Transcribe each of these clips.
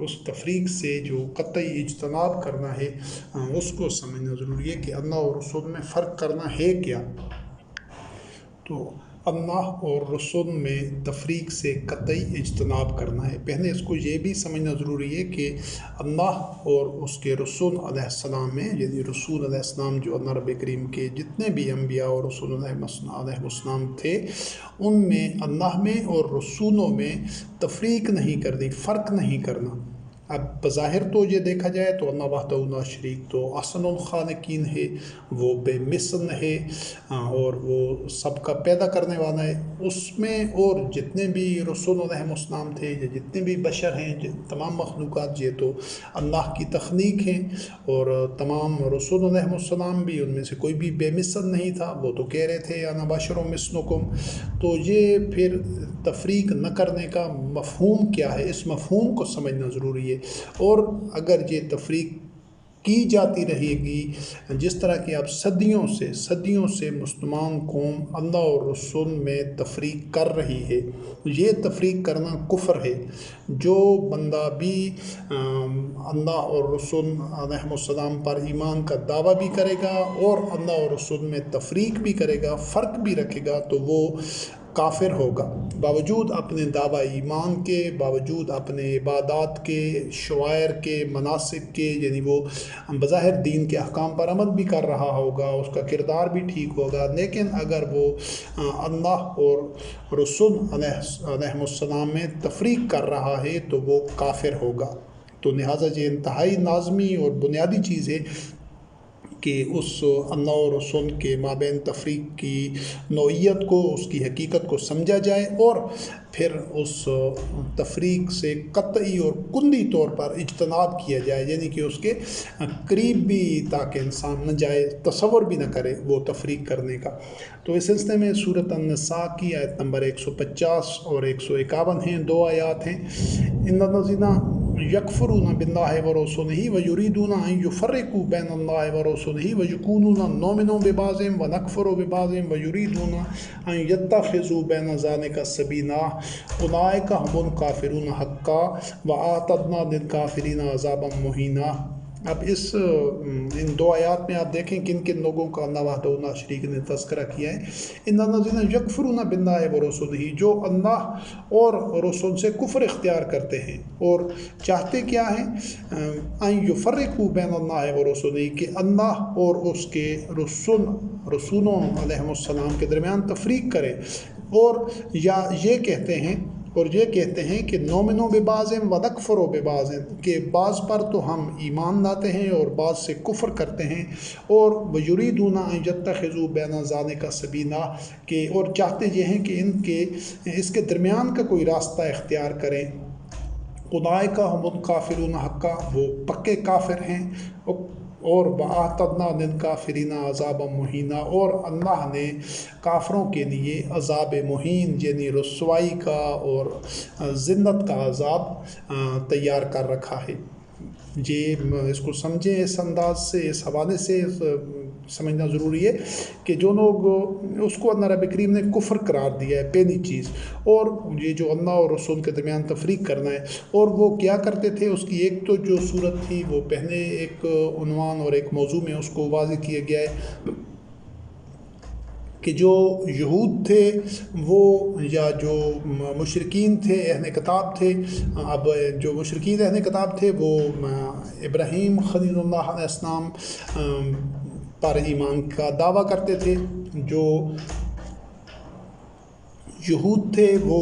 اس تفریق سے جو قطعی اجتناب کرنا ہے اس کو سمجھنا ضروری ہے کہ اللہ اور رسول میں فرق کرنا ہے کیا۔ تو اللہ اور رسول میں تفریق سے قطعی اجتناب کرنا ہے۔ پہلے اس کو یہ بھی سمجھنا ضروری ہے کہ اللہ اور اس کے رسول علیہ السلام میں، یعنی رسول علیہ السلام جو اللہ رب کریم کے جتنے بھی انبیاء اور رسول علیہ السلام تھے، ان میں اللہ میں اور رسولوں میں تفریق نہیں کرنی، فرق نہیں کرنا۔ اب بظاہر تو یہ دیکھا جائے تو اللہ وحدہ لا شریک تو احسن الخالقین ہے، وہ بے مثل ہے اور وہ سب کا پیدا کرنے والا ہے۔ اس میں اور جتنے بھی رسول علیہ السلام تھے یا جتنے بھی بشر ہیں، تمام مخلوقات یہ تو اللہ کی تخلیق ہیں، اور تمام رسول علیہ السلام بھی ان میں سے کوئی بھی بے مثل نہیں تھا۔ وہ تو کہہ رہے تھے انا بشر مثلکم۔ تو یہ پھر تفریق نہ کرنے کا مفہوم کیا ہے، اس مفہوم کو سمجھنا ضروری ہے۔ اور اگر یہ تفریق کی جاتی رہے گی، جس طرح کہ اب صدیوں سے مسلمان قوم اللہ اور رسول میں تفریق کر رہی ہے، یہ تفریق کرنا کفر ہے۔ جو بندہ بھی اللہ اور رسول علیہ السلام پر ایمان کا دعویٰ بھی کرے گا اور اللہ اور رسول میں تفریق بھی کرے گا، فرق بھی رکھے گا، تو وہ کافر ہوگا، باوجود اپنے دعویٰ ایمان کے، باوجود اپنے عبادات کے، شعائر کے، مناسک کے، یعنی وہ بظاہر دین کے احکام پر عمل بھی کر رہا ہوگا، اس کا کردار بھی ٹھیک ہوگا، لیکن اگر وہ اللہ اور رسول علیہ السلام میں تفریق کر رہا ہے تو وہ کافر ہوگا۔ تو لہٰذا یہ انتہائی لازمی اور بنیادی چیز ہے کہ اس اللہ اور رسول کے مابین تفریق کی نوعیت کو، اس کی حقیقت کو سمجھا جائے، اور پھر اس تفریق سے قطعی اور کلی طور پر اجتناب کیا جائے، یعنی کہ اس کے قریب بھی تاکہ انسان نہ جائے، تصور بھی نہ کرے وہ تفریق کرنے کا۔ تو اس سلسلے میں سورۃ النساء کی آیت نمبر 150 اور 151 ہیں، 2 آیات ہیں۔ ان الذین یکفرون باللہ ورسلہ ویریدون ان یفرقوا بین اللہ ورسلہ ویقولون نؤمن ببعض ونکفر ببعض ویریدون ان یتخذوا بین ذلک سبیلا اولئک ھم الکافرون حقا واعتدنا للکافرین عذابا مہینا۔ اب ان 2 آیات میں آپ دیکھیں کن کن لوگوں کا اللہ وحدہ لا شریک نے تذکرہ کیا ہے۔ ان الذین یکفرون باللہ ورسلہ، جو اللہ اور رسول سے کفر اختیار کرتے ہیں اور چاہتے کیا ہیں، ان یفرقوا بین اللہ ورسلہ، کہ اللہ اور اس کے رسولوں علیہ السلام کے درمیان تفریق کرے، اور یا یہ کہتے ہیں کہ نؤمن ببعض ونکفر ببعض، کہ بعض پر تو ہم ایمان لاتے ہیں اور بعض سے کفر کرتے ہیں، اور ویریدون ان یتخذوا بین ذلک سبیلا، کہ اور چاہتے یہ ہیں کہ اس کے درمیان کا کوئی راستہ اختیار کریں۔ اولئک ھم الکافرون حقا، وہ پکے کافر ہیں، اور وَأَعْتَدْنَا لِلْكَافِرِينَ عَذَابًا مُهِينًا، اور اللہ نے کافروں کے لیے عذاب مہین یعنی رسوائی کا اور ذلت کا عذاب تیار کر رکھا ہے۔ یہ اس کو سمجھیں، اس انداز سے، اس حوالے سے سمجھنا ضروری ہے کہ جو لوگ اس کو اللہ رب کریم نے کفر قرار دیا ہے، پہلی چیز، اور یہ جو اللہ اور رسول کے درمیان تفریق کرنا ہے، اور وہ کیا کرتے تھے، اس کی ایک تو جو صورت تھی وہ پہلے ایک عنوان اور ایک موضوع میں اس کو واضح کیا گیا ہے کہ جو یہود تھے وہ، یا جو مشرکین تھے، اہل کتاب تھے، اب جو مشرکین اہل کتاب تھے وہ ابراہیم خلیل اللہ علیہ السلام پر ایمان کا دعویٰ کرتے تھے، جو یہود تھے وہ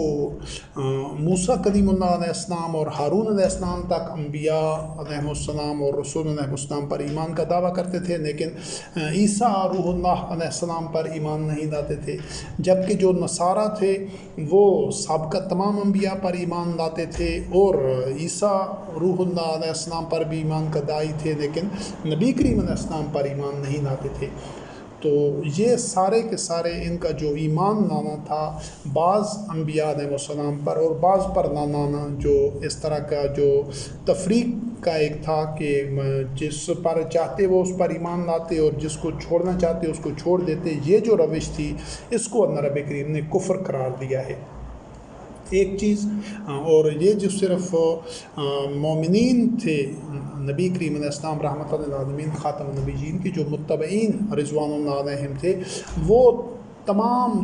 موسیٰ کلیم اللہ علیہ السلام اور ہارون علیہ السلام تک انبیاء علیہ السلام اور رسول علیہ السلام پر ایمان کا دعویٰ کرتے تھے، لیکن عیسیٰ روح اللہ علیہ السلام پر ایمان نہیں لاتے تھے، جبکہ جو نصارہ تھے وہ سابقہ تمام انبیاء پر ایمان لاتے تھے، اور عیسیٰ روح اللہ علیہ السلام پر بھی ایمان کا داعی تھے، لیکن نبی کریم علیہ السلام پر ایمان نہیں لاتے تھے۔ تو یہ سارے کے سارے ان کا جو ایمان لانا تھا بعض انبیاء علیہ السلام پر اور بعض پر نہ لانا، جو اس طرح کا جو تفریق کا ایک تھا کہ جس پر چاہتے وہ اس پر ایمان لاتے اور جس کو چھوڑنا چاہتے اس کو چھوڑ دیتے، یہ جو روش تھی اس کو اللہ رب کریم نے کفر قرار دیا ہے۔ ایک چیز، اور یہ جو صرف مومنین تھے، نبی کریم علیہ السلام رحمۃ للعالمین خاتم النبیین کی جو متبعین رضوان اللہ علیہم تھے، وہ تمام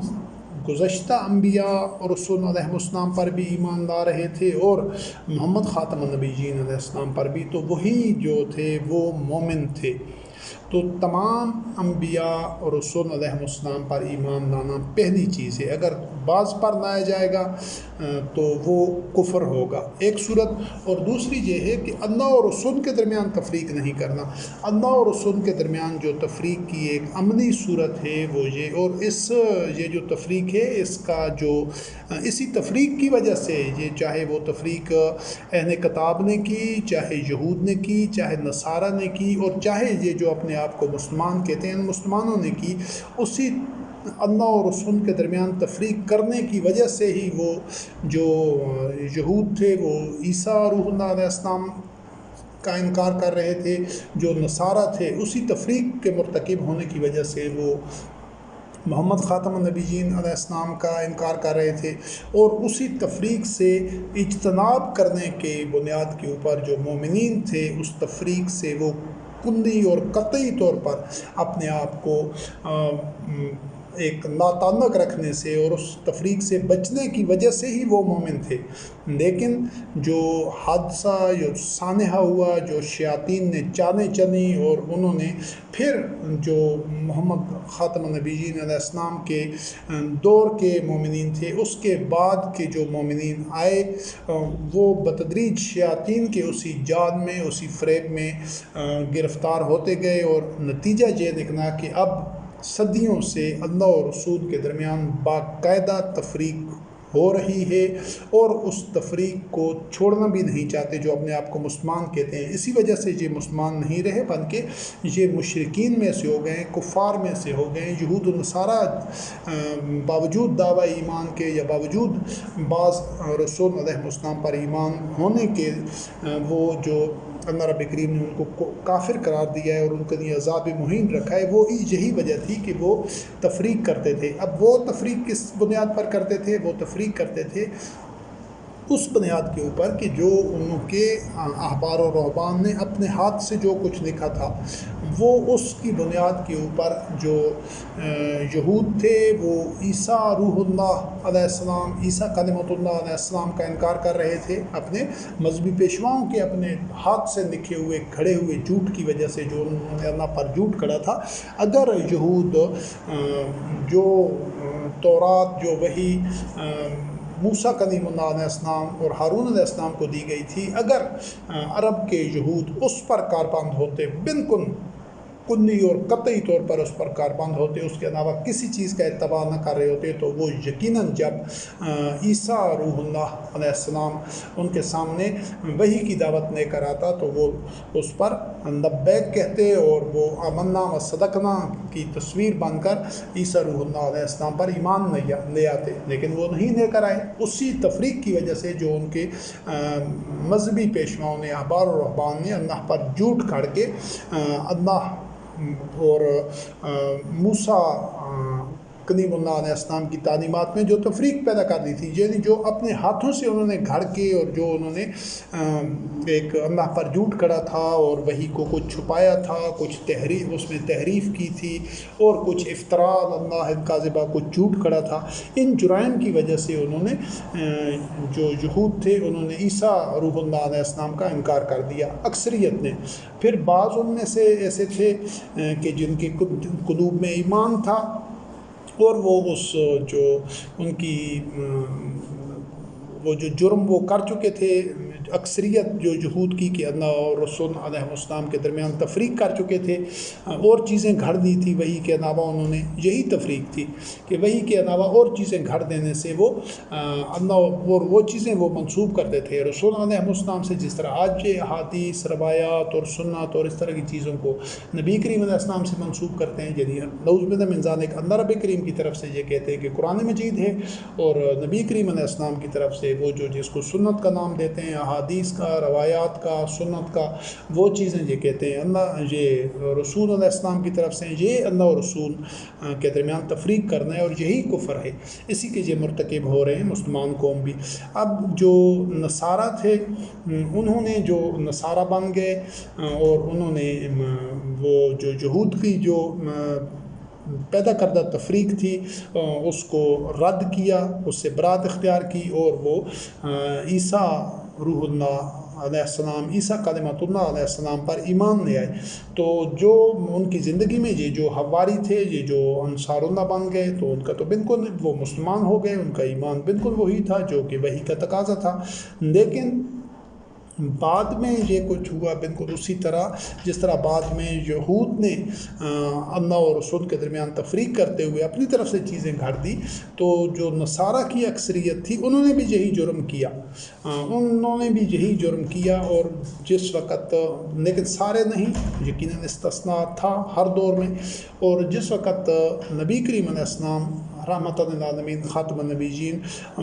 گزشتہ انبیاء اور رسول علیہ السلام پر بھی ایمان لا رہے تھے، اور محمد خاتم النبیین علیہ السلام پر بھی، تو وہی جو تھے وہ مومن تھے۔ تو تمام انبیاء اور رسول علیہ السلام پر ایمان لانا پہلی چیز ہے۔ اگر بعض پر لایا جائے گا تو وہ کفر ہوگا، ایک صورت۔ اور دوسری یہ ہے کہ اللہ اور رسول کے درمیان تفریق نہیں کرنا۔ اللہ اور رسول کے درمیان جو تفریق کی ایک عملی صورت ہے وہ یہ، اور یہ جو تفریق ہے اس کا اسی تفریق کی وجہ سے، یہ چاہے وہ تفریق اہل کتاب نے کی، چاہے یہود نے کی، چاہے نصارہ نے کی، اور چاہے یہ جو اپنے آپ کو مسلمان کہتے ہیں مسلمانوں نے کی، اسی اللہ اور رسول کے درمیان تفریق کرنے کی وجہ سے ہی وہ جو یہود تھے وہ عیسیٰ روح اللہ علیہ السلام کا انکار کر رہے تھے، جو نصارہ تھے اسی تفریق کے مرتکب ہونے کی وجہ سے وہ محمد خاتم النبیین علیہ السلام کا انکار کر رہے تھے، اور اسی تفریق سے اجتناب کرنے کے بنیاد کے اوپر جو مومنین تھے اس تفریق سے وہ کلی اور قطعی طور پر اپنے آپ کو ایک لاتعلق رکھنے سے اور اس تفریق سے بچنے کی وجہ سے ہی وہ مومن تھے۔ لیکن جو حادثہ جو سانحہ ہوا، جو شیاطین نے چالیں چلیں، اور انہوں نے پھر جو محمد خاتم النبیین علیہ السلام کے دور کے مومنین تھے، اس کے بعد کے جو مومنین آئے، وہ بتدریج شیاطین کے اسی جال میں، اسی فریب میں گرفتار ہوتے گئے، اور نتیجہ یہ نکلا کہ اب صدیوں سے اللہ اور رسول کے درمیان باقاعدہ تفریق ہو رہی ہے، اور اس تفریق کو چھوڑنا بھی نہیں چاہتے جو اپنے آپ کو مسلمان کہتے ہیں۔ اسی وجہ سے یہ مسلمان نہیں رہے، بلکہ یہ مشرکین میں سے ہو گئے، کفار میں سے ہو گئے۔ یہود و نصارہ باوجود دعوی ایمان کے، یا باوجود بعض رسول علیہ السلام پر ایمان ہونے کے، وہ جو اللہ رب کریم نے ان کو کافر قرار دیا ہے اور ان کے لیے عذاب مہین رکھا ہے، وہ یہی وجہ تھی کہ وہ تفریق کرتے تھے۔ اب وہ تفریق کس بنیاد پر کرتے تھے؟ وہ تفریق کرتے تھے اس بنیاد کے اوپر کہ جو ان کے احبار و رہبان نے اپنے ہاتھ سے جو کچھ لکھا تھا، وہ اس کی بنیاد کے اوپر جو یہود تھے وہ عیسیٰ روح اللہ علیہ السلام، عیسیٰ کلمۃ اللہ علیہ السلام کا انکار کر رہے تھے، اپنے مذہبی پیشواؤں کے اپنے ہاتھ سے لکھے ہوئے کھڑے ہوئے جھوٹ کی وجہ سے، جو انہوں نے اللہ پر جھوٹ کھڑا تھا۔ اگر یہود جو تورات، جو وحی موسیٰ کلیم اللہ علیہ السلام اور ہارون علیہ السلام کو دی گئی تھی، اگر عرب کے یہود اس پر کاربند ہوتے، بالکل کلی اور قطعی طور پر اس پر کاربند ہوتے، اس کے علاوہ کسی چیز کا اتباع نہ کر رہے ہوتے، تو وہ یقیناً جب عیسیٰ روح اللہ علیہ السلام ان کے سامنے وحی کی دعوت لے کر آتا تو وہ اس پر لبیک کہتے، اور وہ آمنا و صدقنا کی تصویر بن کر عیسیٰ روح اللہ علیہ السلام پر ایمان لے آتے، لیکن وہ نہیں لے کر آئے۔ اسی تفریق کی وجہ سے جو ان کے مذہبی پیشواؤں نے، احبار و رہبان نے اللہ پر جھوٹ کھڑ کے اللہ اور موسیٰ کلیم اللہ علیہ السلام کی تعلیمات میں جو تفریق پیدا کر دی تھی، یعنی جو اپنے ہاتھوں سے انہوں نے گھڑ کے، اور جو انہوں نے ایک اللہ پر جھوٹ کھڑا تھا اور وحی کو کچھ چھپایا تھا، کچھ تحریف اس میں تحریف کی تھی، اور کچھ افطراء اللہ الکاذبہ، کچھ جھوٹ کھڑا تھا، ان جرائم کی وجہ سے انہوں نے جو یہود تھے انہوں نے عیسیٰ روح اللہ علیہ السلام کا انکار کر دیا، اکثریت نے۔ پھر بعض ان میں سے ایسے تھے کہ جن کے قلوب میں ایمان تھا، اور وہ اس جو ان کی وہ جو جرم وہ کر چکے تھے، اکثریت جو یہود کی کہ اللہ اور رسول علیہ السلام کے درمیان تفریق کر چکے تھے، اور چیزیں گھڑ دی تھی وحی کے علاوہ، انہوں نے یہی تفریق تھی کہ وحی کے علاوہ اور چیزیں گھڑ دینے سے وہ اللہ اور وہ چیزیں وہ منسوب کرتے تھے رسول علیہ السلام سے، جس طرح آج یہ احادیث، روایات اور سنت اور اس طرح کی چیزوں کو نبی کریم علیہ السلام سے منسوب کرتے ہیں، یعنی نعوذ باللہ من ذالک اللہ رب کریم کی طرف سے یہ کہتے ہیں کہ قرآن مجید ہے، اور نبی کریم علیہ السلام کی طرف سے وہ جو جس کو سنت کا نام دیتے ہیں، احادیث کا، روایات کا، سنت کا، وہ چیزیں یہ کہتے ہیں اللہ یہ رسول علیہ السلام کی طرف سے یہ اللہ اور رسول کے درمیان تفریق کرنا ہے، اور یہی کفر ہے، اسی کے یہ مرتکب ہو رہے ہیں مسلمان قوم بھی۔ اب جو نصارہ تھے انہوں نے جو نصارہ بن گئے اور انہوں نے وہ جو یہود کی جو پیدا کردہ تفریق تھی اس کو رد کیا، اس سے برات اختیار کی، اور وہ عیسیٰ روح اللہ علیہ السلام، عیسیٰ کلمۃ اللہ علیہ السلام پر ایمان لے آئے۔ تو جو ان کی زندگی میں یہ جو حواری تھے، یہ جو انصار اللہ بن گئے، تو ان کا تو بالکل وہ مسلمان ہو گئے، ان کا ایمان بالکل وہی تھا جو کہ وحی کا تقاضا تھا۔ لیکن بعد میں یہ کچھ ہوا بالکل اسی طرح جس طرح بعد میں یہود نے اللہ اور رسول کے درمیان تفریق کرتے ہوئے اپنی طرف سے چیزیں گھڑ دی، تو جو نصارہ کی اکثریت تھی انہوں نے بھی یہی جرم کیا، اور جس وقت، لیکن سارے نہیں، یقیناً استثناء تھا ہر دور میں، اور جس وقت نبی کریم علیہ السلام رحمۃ للعالمین خاتم النبیین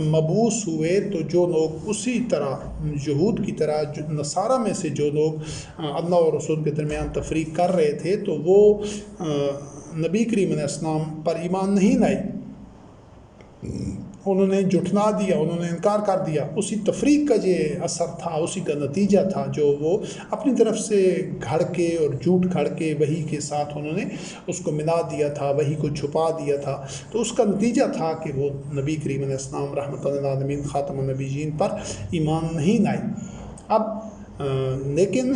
مبعوث ہوئے، تو جو لوگ اسی طرح یہود کی طرح نصارہ میں سے جو لوگ اللہ اور رسول کے درمیان تفریق کر رہے تھے، تو وہ نبی کریم علیہ السلام پر ایمان نہیں لائے، انہوں نے جھٹلا دیا، انہوں نے انکار کر دیا۔ اسی تفریق کا یہ اثر تھا، اسی کا نتیجہ تھا جو وہ اپنی طرف سے گھڑ کے اور جھوٹ گھڑ کے وحی کے ساتھ انہوں نے اس کو ملا دیا تھا، وحی کو چھپا دیا تھا۔ تو اس کا نتیجہ تھا کہ وہ نبی کریم علیہ السلام رحمۃ للعالمین خاتم النبیین پر ایمان نہیں لائے۔ اب لیکن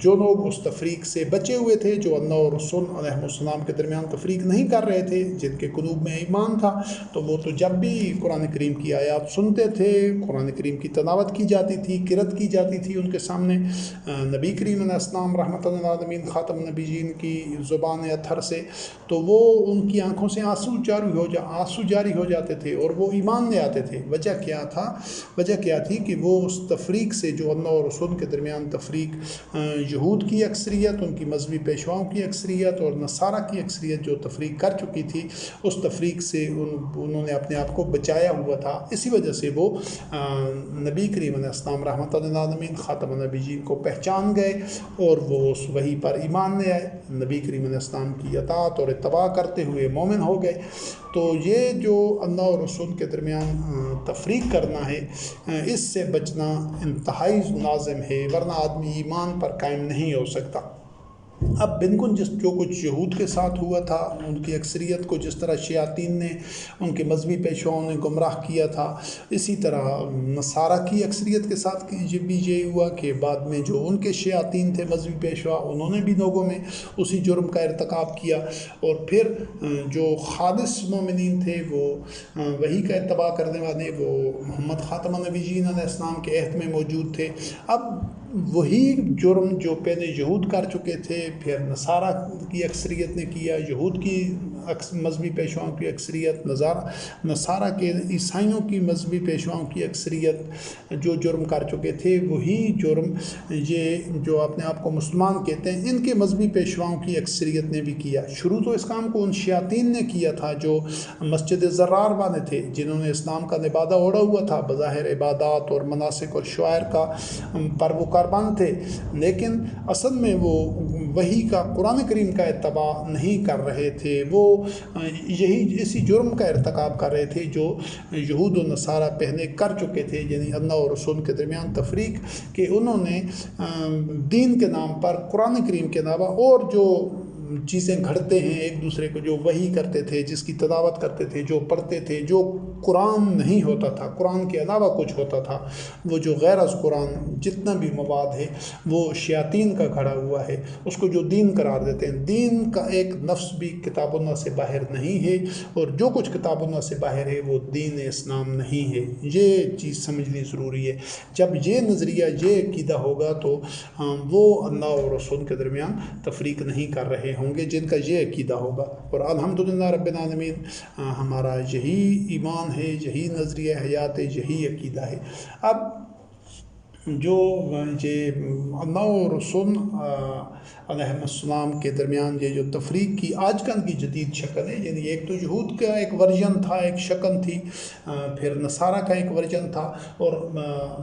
جو لوگ اس تفریق سے بچے ہوئے تھے، جو اللہ اور رسول علیہ السلام کے درمیان تفریق نہیں کر رہے تھے، جن کے قلوب میں ایمان تھا، تو وہ تو جب بھی قرآن کریم کی آیات سنتے تھے، قرآن کریم کی تلاوت کی جاتی تھی، قرأت کی جاتی تھی ان کے سامنے، نبی کریم علیہ السلام رحمۃ للعالمین خاتم النبیین کی زبان اطہر سے، تو وہ ان کی آنکھوں سے آنسو جاری ہو جاتے تھے اور وہ ایمان لے آتے تھے۔ وجہ کیا تھی کہ وہ اس تفریق سے، جو اللہ اور رسول کے درمیان تفریق، یہود کی اکثریت، ان کی مذہبی پیشواؤں کی اکثریت اور نصارہ کی اکثریت جو تفریق کر چکی تھی، اس تفریق سے انہوں نے اپنے آپ کو بچایا ہوا تھا۔ اسی وجہ سے وہ نبی کریم علیہ السلام رحمۃ للعالمین خاتم النبیین کو پہچان گئے اور وہ اس وحی پر ایمان لے آئے، نبی کریم علیہ السلام کی اطاعت اور اتباع کرتے ہوئے مومن ہو گئے۔ تو یہ جو اللہ اور رسول کے درمیان تفریق کرنا ہے، اس سے بچنا انتہائی لازم ہے، ورنہ آدمی ایمان پر قائم نہیں ہو سکتا۔ اب بالکل جو کچھ یہود کے ساتھ ہوا تھا، ان کی اکثریت کو جس طرح شیاطین نے، ان کے مذہبی پیشواؤں نے گمراہ کیا تھا، اسی طرح نصارہ کی اکثریت کے ساتھ بھی یہ ہوا کہ بعد میں جو ان کے شیاطین تھے مذہبی پیشوا، انہوں نے بھی لوگوں میں اسی جرم کا ارتکاب کیا، اور پھر جو خالص مومنین تھے، وہ وحی کا اتباع کرنے والے، وہ محمد خاتم النبیین علیہ السلام کے عہد میں موجود تھے۔ اب وہی جرم جو پہلے یہود کر چکے تھے، پھر نصارہ کی اکثریت نے کیا، یہود کی مذہبی پیشواؤں کی اکثریت، نصارہ کے عیسائیوں کی مذہبی پیشواؤں کی اکثریت جو جرم کر چکے تھے، وہی جرم یہ جو اپنے آپ کو مسلمان کہتے ہیں، ان کے مذہبی پیشواؤں کی اکثریت نے بھی کیا۔ شروع تو اس کام کو ان شیاطین نے کیا تھا جو مسجد زرار والے تھے، جنہوں نے اسلام کا لبادہ اوڑھا ہوا تھا، بظاہر عبادات اور مناسک اور شعائر کا پر وہ قربان تھے، لیکن اصل میں وہ وحی کا، قرآن کریم کا اتباع نہیں کر رہے تھے، وہ اسی جرم کا ارتکاب کر رہے تھے جو یہود و نصارہ پہلے کر چکے تھے، یعنی اللہ اور رسول کے درمیان تفریق، کہ انہوں نے دین کے نام پر قرآن کریم کے علاوہ اور جو چیزیں گھڑتے ہیں ایک دوسرے کو، جو وحی کرتے تھے، جس کی تلاوت کرتے تھے، جو پڑھتے تھے، جو قرآن نہیں ہوتا تھا، قرآن کے علاوہ کچھ ہوتا تھا، وہ جو غیر از قرآن جتنا بھی مواد ہے وہ شیاطین کا گھڑا ہوا ہے، اس کو جو دین قرار دیتے ہیں۔ دین کا ایک لفظ بھی کتاب اللہ سے باہر نہیں ہے، اور جو کچھ کتاب اللہ سے باہر ہے وہ دین اسلام نہیں ہے۔ یہ چیز سمجھنی ضروری ہے۔ جب یہ نظریہ، یہ عقیدہ ہوگا تو وہ اللہ اور رسول کے درمیان تفریق نہیں کر رہے ہوں گے، جن کا یہ عقیدہ ہوگا۔ اور الحمدللہ رب العالمین، ہمارا یہی ایمان ہے، یہی نظریہ حیات ہے، یہی عقیدہ ہے۔ اب جو یہ اللہ و رسول علیہ السلام کے درمیان یہ جو تفریق کی آج کل کی جدید شکل ہے، یعنی ایک تو یہود کا ایک ورژن تھا، ایک شکل تھی، پھر نصارہ کا ایک ورژن تھا، اور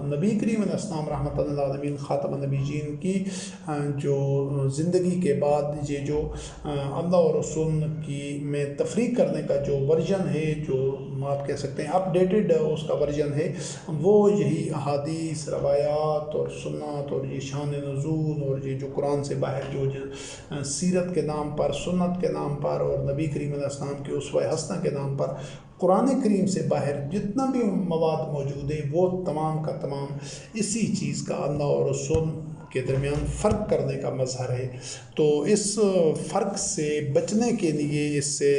نبی کریم علیہ السلام رحمۃ اللہ علیہ خاتم النبیین کی جو زندگی کے بعد یہ جو اللہ و رسول کی میں تفریق کرنے کا جو ورژن ہے، جو آپ کہہ سکتے ہیں اپ ڈیٹڈ اس کا ورژن ہے، وہ یہی احادیث، روایات اور سنت اور یہ شان نزول اور یہ جو قرآن سے باہر جو سیرت کے نام پر، سنت کے نام پر اور نبی کریم علیہ السلام کے اسوہ حسنہ کے نام پر قرآن کریم سے باہر جتنا بھی مواد موجود ہے، وہ تمام کا تمام اسی چیز کا اللہ اور رسول کے درمیان فرق کرنے کا مظہر ہے۔ تو اس فرق سے بچنے کے لیے، اس سے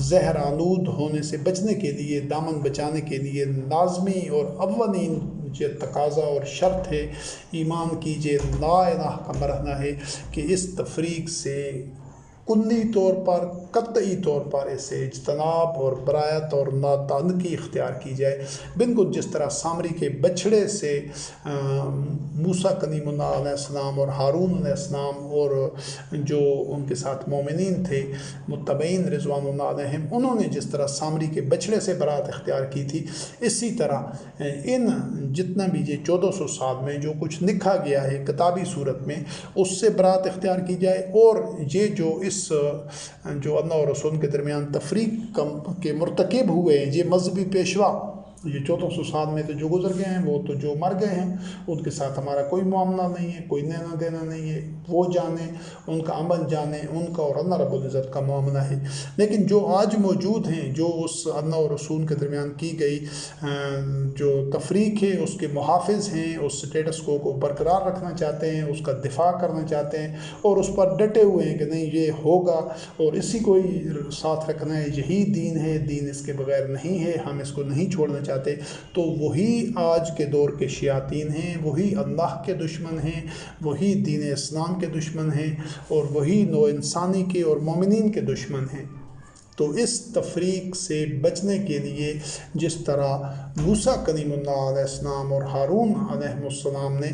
زہر آلود ہونے سے بچنے کے لیے، دامن بچانے کے لیے لازمی اور اولین جو تقاضا اور شرط ہے ایمان کی، جو لا الہ کا مرحلہ ہے کہ اس تفریق سے کلی طور پر، قطعی طور پر اسے اجتناب اور برایت اور ناتانکی اختیار کی جائے، بالکل جس طرح سامری کے بچھڑے سے موسیٰ کلیم اللہ علیہ السلام اور ہارون علیہ السلام اور جو ان کے ساتھ مومنین تھے متبعین رضوان اللہ علیہم، انہوں نے جس طرح سامری کے بچھڑے سے برات اختیار کی تھی، اسی طرح ان جتنا بھی یہ 1400 سال میں جو کچھ لکھا گیا ہے کتابی صورت میں، اس سے برات اختیار کی جائے، اور یہ جو اس جو اللہ اور رسول کے درمیان تفریق کے مرتکب ہوئے ہیں، یہ مذہبی پیشوا، یہ 1400 سال میں تو جو گزر گئے ہیں، وہ تو جو مر گئے ہیں ان کے ساتھ ہمارا کوئی معاملہ نہیں ہے، کوئی لینا دینا نہیں ہے، وہ جانیں، ان کا عمل جانیں، ان کا اور اللہ رب العزت کا معاملہ ہے۔ لیکن جو آج موجود ہیں، جو اس اللہ اور رسول کے درمیان کی گئی جو تفریق ہے، اس کے محافظ ہیں، اس سٹیٹس کو برقرار رکھنا چاہتے ہیں، اس کا دفاع کرنا چاہتے ہیں، اور اس پر ڈٹے ہوئے ہیں کہ نہیں یہ ہوگا اور اسی کو ہی ساتھ رکھنا ہے، یہی دین ہے، دین اس کے بغیر نہیں ہے، ہم اس کو نہیں چھوڑنا چاہتے، تو وہی آج کے دور کے شیاطین ہیں، وہی اللہ کے دشمن ہیں، وہی دین اسلام کے دشمن ہیں، اور وہی نوع انسانی کے اور مومنین کے دشمن ہیں۔ تو اس تفریق سے بچنے کے لیے جس طرح موسیٰ کلیم اللہ علیہ السلام اور ہارون علیہ السلام نے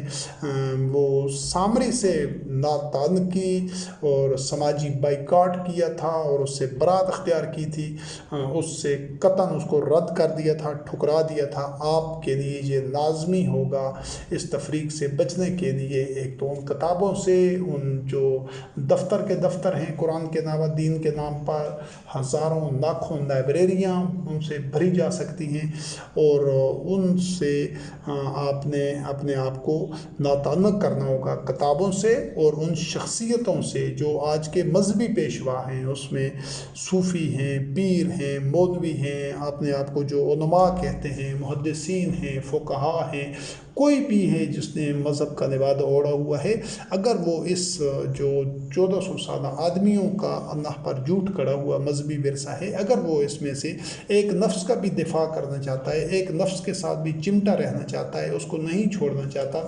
وہ سامری سے ناتانکی اور سماجی بائیکاٹ کیا تھا اور اس سے برات اختیار کی تھی، اس سے قطعاً اس کو رد کر دیا تھا، ٹھکرا دیا تھا، آپ کے لیے یہ لازمی ہوگا اس تفریق سے بچنے کے لیے ایک تو ان کتابوں سے، ان جو دفتر کے دفتر ہیں قرآن کے علاوہ دین کے نام پر، ہزاروں لاکھوں لائبریریاں ان سے بھری جا سکتی ہیں، اور ان سے آپ نے اپنے آپ کو ناتعلق کرنا ہوگا کتابوں سے اور ان شخصیتوں سے جو آج کے مذہبی پیشوا ہیں، اس میں صوفی ہیں، پیر ہیں، مولوی ہیں، اپنے آپ کو جو علماء کہتے ہیں، محدثین ہیں، فقہا ہیں، کوئی بھی ہے جس نے مذہب کا لبادہ اوڑھا ہوا ہے، اگر وہ اس جو 1400 سالہ آدمیوں کا اللہ پر جھوٹ کڑا ہوا مذہبی ورثہ ہے، اگر وہ اس میں سے ایک نفس کا بھی دفاع کرنا چاہتا ہے، ایک نفس کے ساتھ بھی چمٹا رہنا چاہتا ہے، اس کو نہیں چھوڑنا چاہتا،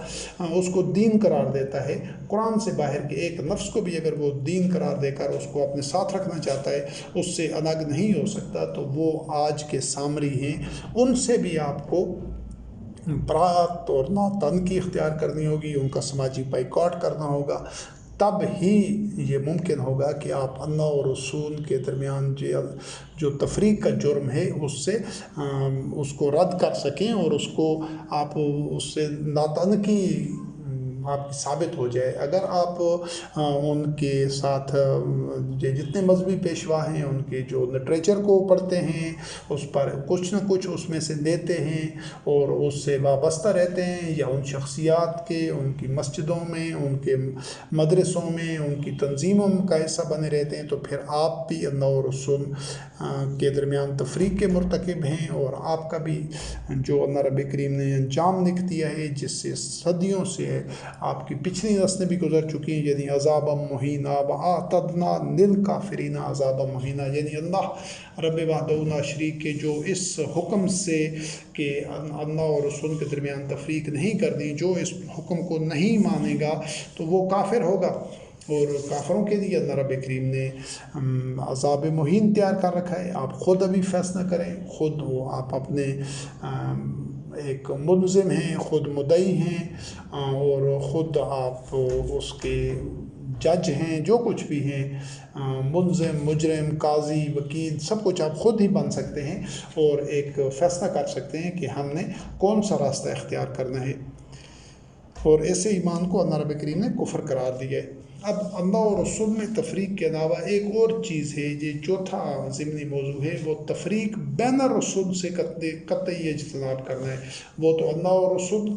اس کو دین قرار دیتا ہے، قرآن سے باہر کے ایک نفس کو بھی اگر وہ دین قرار دے کر اس کو اپنے ساتھ رکھنا چاہتا ہے، اس سے الگ نہیں ہو سکتا، تو وہ آج کے سامری ہیں، ان سے بھی آپ کو برات اور ناتانکی اختیار کرنی ہوگی، ان کا سماجی بائیکاٹ کرنا ہوگا، تب ہی یہ ممکن ہوگا کہ آپ اللہ اور رسول کے درمیان جو تفریق کا جرم ہے اس کو رد کر سکیں، اور اس کو آپ اس سے ناتانکی آپ کی ثابت ہو جائے۔ اگر آپ ان کے ساتھ جتنے مذہبی پیشوا ہیں ان کے جو لٹریچر کو پڑھتے ہیں، اس پر کچھ نہ کچھ اس میں سے لیتے ہیں اور اس سے وابستہ رہتے ہیں، یا ان شخصیات کے، ان کی مسجدوں میں، ان کے مدرسوں میں، ان کی تنظیموں کا حصہ بنے رہتے ہیں، تو پھر آپ بھی اللہ و رسول کے درمیان تفریق کے مرتکب ہیں، اور آپ کا بھی جو اللہ رب کریم نے انجام لکھ دیا ہے، جس سے صدیوں سے آپ کی پچھلی نسلیں بھی گزر چکی ہیں، یعنی عذاب مہینہ وَأَعْتَدْنَا لِلْكَافِرِينَ عذاب مہینہ، یعنی اللہ رب وحدہ لا شریک کے جو اس حکم سے کہ اللہ اور رسول کے درمیان تفریق نہیں کرنی، جو اس حکم کو نہیں مانے گا تو وہ کافر ہوگا، اور کافروں کے لیے اللہ رب کریم نے عذاب مہین تیار کر رکھا ہے۔ آپ خود ابھی فیصلہ کریں، خود وہ آپ اپنے ایک ملزم ہیں، خود مدعی ہیں، اور خود آپ اس کے جج ہیں، جو کچھ بھی ہیں، ملزم، مجرم، قاضی، وکیل، سب کچھ آپ خود ہی بن سکتے ہیں اور ایک فیصلہ کر سکتے ہیں کہ ہم نے کون سا راستہ اختیار کرنا ہے، اور ایسے ایمان کو اللہ رب کریم نے کفر قرار دیا ہے۔ اب اللہ اور رسول میں تفریق کے علاوہ ایک اور چیز ہے، یہ چوتھا ضمنی موضوع ہے، وہ تفریق بین الرسول سے قطعی اجتناب کرنا ہے۔ وہ تو اللہ اور رسول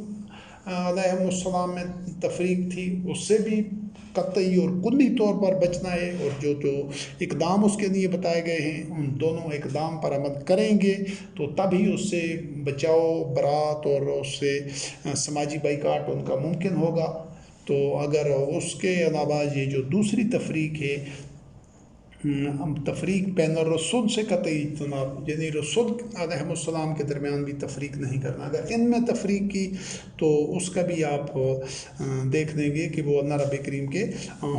علیہ السلام میں تفریق تھی، اس سے بھی قطعی اور کلی طور پر بچنا ہے، اور جو اقدام اس کے لیے بتائے گئے ہیں ان دونوں اقدام پر عمل کریں گے تو تبھی اس سے بچاؤ، برات اور اس سے سماجی بائیکاٹ ان کا ممکن ہوگا۔ تو اگر اس کے علاوہ یہ جو دوسری تفریق ہے، تفریق بین الرسول سے قطعی اجتناب، یعنی رسول علیہ السلام کے درمیان بھی تفریق نہیں کرنا، اگر ان میں تفریق کی تو اس کا بھی آپ دیکھ لیں گے کہ وہ اللہ رب کریم کے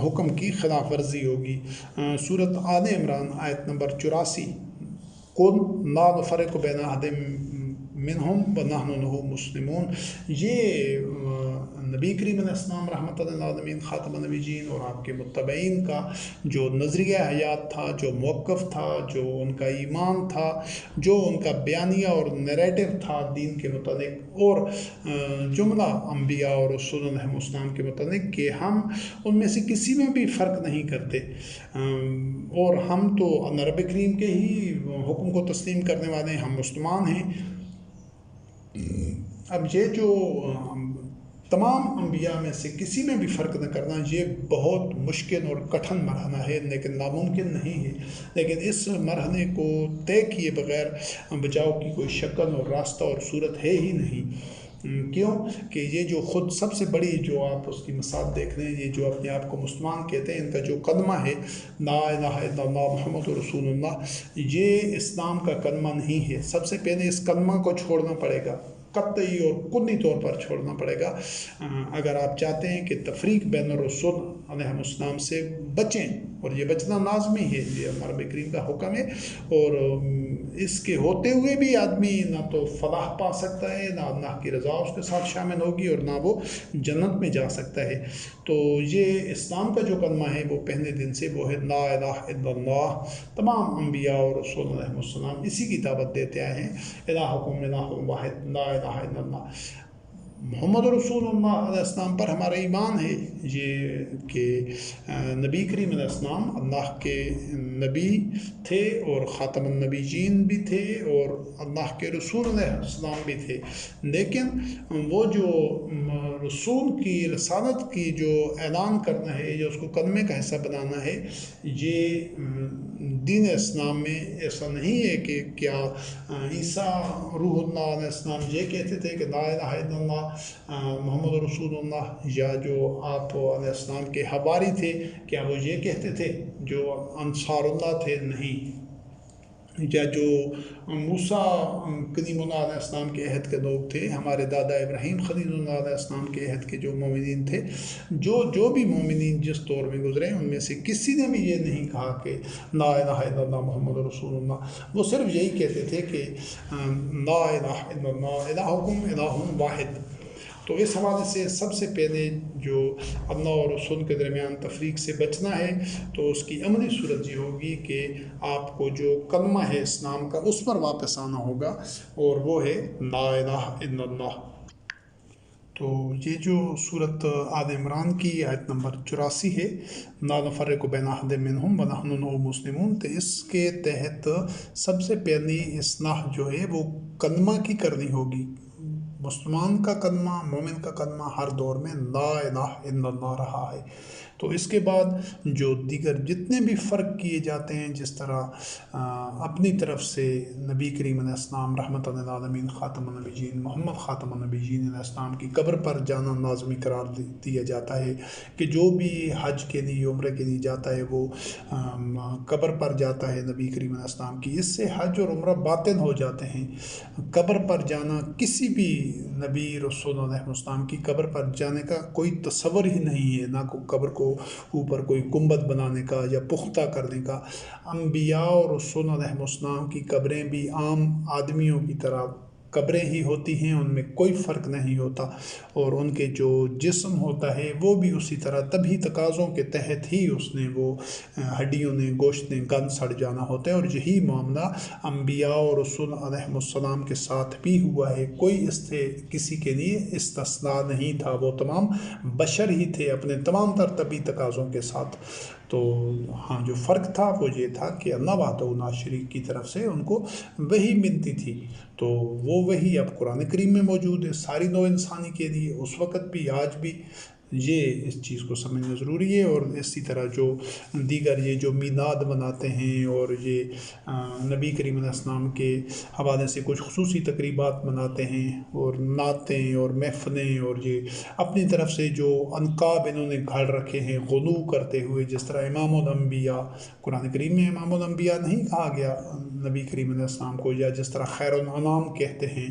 حکم کی خلاف ورزی ہوگی۔ سورۃ آل عمران آیت نمبر 84، قُلْ لَا نُفَرِّقُ بَيْنَ أَحَدٍ مِّنْهُمْ وَنَحْنُ لَهُ مُسْلِمُونَ، یہ نبی کریم علیہ السلام رحمۃ للعالمین خاتم النبیین اور آپ کے متبعین کا جو نظریہ حیات تھا، جو موقف تھا، جو ان کا ایمان تھا، جو ان کا بیانیہ اور نیریٹو تھا دین کے متعلق، اور جملہ انبیاء اور رسول علیہ السلام کے متعلق، کہ ہم ان میں سے کسی میں بھی فرق نہیں کرتے، اور ہم تو اللہ رب کریم کے ہی حکم کو تسلیم کرنے والے ہیں، ہم مسلمان ہیں۔ اب یہ جو تمام انبیاء میں سے کسی میں بھی فرق نہ کرنا، یہ بہت مشکل اور کٹھن مرحلہ ہے، لیکن ناممکن نہیں ہے، لیکن اس مرحلے کو طے کیے بغیر بچاؤ کی کوئی شکل اور راستہ اور صورت ہے ہی نہیں۔ کیوں کہ یہ جو خود سب سے بڑی جو آپ اس کی مثال دیکھ لیں، یہ جو اپنے آپ کو مسلمان کہتے ہیں، ان کا جو کلمہ ہے لا الہ الا اللہ محمد رسول اللہ، یہ اسلام کا کلمہ نہیں ہے۔ سب سے پہلے اس کلمہ کو چھوڑنا پڑے گا، قطعی اور کلی طور پر چھوڑنا پڑے گا، اگر آپ چاہتے ہیں کہ تفریق بین الرسول علیہ السلام سے بچیں، اور یہ بچنا لازمی ہے، یہ ہمارے رب کریم کا حکم ہے، اور اس کے ہوتے ہوئے بھی آدمی نہ تو فلاح پا سکتا ہے، نہ اللہ کی رضا اس کے ساتھ شامل ہوگی، اور نہ وہ جنت میں جا سکتا ہے۔ تو یہ اسلام کا جو کلمہ ہے وہ پہلے دن سے وہ ہے لا الہ الا اللہ۔ تمام انبیاء اور رسول علیہ السلام اسی کی دعوت دیتے آئے ہیں، الہکم الہ واحد لا الہ الا اللہ۔ محمد رسول اللہ علیہ السلام پر ہمارا ایمان ہے، یہ کہ نبی کریم علیہ السلام اللہ کے نبی تھے اور خاتم النبیین بھی تھے، اور اللہ کے رسول علیہ السلام بھی تھے، لیکن وہ جو رسول کی رسالت کی جو اعلان کرنا ہے، جو اس کو کلمے کا حصہ بنانا ہے، یہ دین اسلام میں ایسا نہیں ہے کہ کیا عیسیٰ روح اللہ علیہ السلام یہ کہتے تھے کہ لا الہ الا اللہ محمد رسول اللہ، یا جو آپ علیہ السلام کے حواری تھے کیا وہ یہ کہتے تھے، جو انصار اللہ تھے؟ نہیں، یا جو موسیٰ کلیم اللہ علیہ السلام کے عہد کے لوگ تھے، ہمارے دادا ابراہیم خلیل اللہ علیہ السلام کے عہد کے جو مومنین تھے، جو بھی مومنین جس دور میں گزرے، ان میں سے کسی نے بھی یہ نہیں کہا کہ لا الہ الا اللہ محمد رسول اللہ، وہ صرف یہی کہتے تھے کہ لا الہ الا اللہ الہکم الہ واحد۔ تو اس حوالے سے سب سے پہلے جو اللہ اور رسول کے درمیان تفریق سے بچنا ہے، تو اس کی عملی صورت یہ ہوگی کہ آپ کو جو کلمہ ہے اسلام کا اس پر واپس آنا ہوگا، اور وہ ہے لا الہ الا اللہ۔ تو یہ جو سورۃ آل عمران کی آیت نمبر 84 ہے، لا نفرق بین احد منہم ونحن لہ مسلمون، تو اس کے تحت سب سے پہلی اصلاح جو ہے وہ کلمہ کی کرنی ہوگی۔ مسلمان کا کلمہ، مومن کا کلمہ ہر دور میں لا الہ الا اللہ رہا ہے۔ تو اس کے بعد جو دیگر جتنے بھی فرق کیے جاتے ہیں، جس طرح اپنی طرف سے نبی کریم علیہ السلام رحمۃ للعالمین خاتم النبیین محمد خاتم النبیین علیہ السلام کی قبر پر جانا لازمی قرار دیا جاتا ہے، کہ جو بھی حج کے لیے عمرے کے لیے جاتا ہے وہ قبر پر جاتا ہے نبی کریم علیہ السلام کی، اس سے حج اور عمرہ باطل ہو جاتے ہیں۔ قبر پر جانا کسی بھی نبی رسول علیہ السلام کی قبر پر جانے کا کوئی تصور ہی نہیں ہے، نہ کو قبر کو اوپر کوئی گنبد بنانے کا یا پختہ کرنے کا۔ انبیاء اور رسول علیہ السلام کی قبریں بھی عام آدمیوں کی طرح قبریں ہی ہوتی ہیں، ان میں کوئی فرق نہیں ہوتا، اور ان کے جو جسم ہوتا ہے وہ بھی اسی طرح طبعی تقاضوں کے تحت ہی اس نے وہ ہڈیوں نے گوشت نے گند سڑ جانا ہوتا ہے۔ اور یہی معاملہ انبیاء اور رسول علیہ السلام کے ساتھ بھی ہوا ہے، کوئی اس سے کسی کے لیے استثناء نہیں تھا، وہ تمام بشر ہی تھے اپنے تمام تر طبعی تقاضوں کے ساتھ۔ تو ہاں، جو فرق تھا وہ یہ تھا کہ اللہ وحدہ لا شریک کی طرف سے ان کو وحی ملتی تھی، تو وہ وحی اب قرآن کریم میں موجود ہے ساری نوع انسانی کے لیے، اس وقت بھی آج بھی۔ یہ اس چیز کو سمجھنا ضروری ہے۔ اور اسی طرح جو دیگر یہ جو میلاد مناتے ہیں اور یہ نبی کریم علیہ السلام کے حوالے سے کچھ خصوصی تقریبات مناتے ہیں اور نعتیں اور محفلیں، اور یہ اپنی طرف سے جو انقاب انہوں نے گھڑ رکھے ہیں غلو کرتے ہوئے، جس طرح امام الانبیاء، قرآن کریم میں امام الانبیاء نہیں کہا گیا نبی کریم علیہ السلام کو، یا جس طرح خیر الانام کہتے ہیں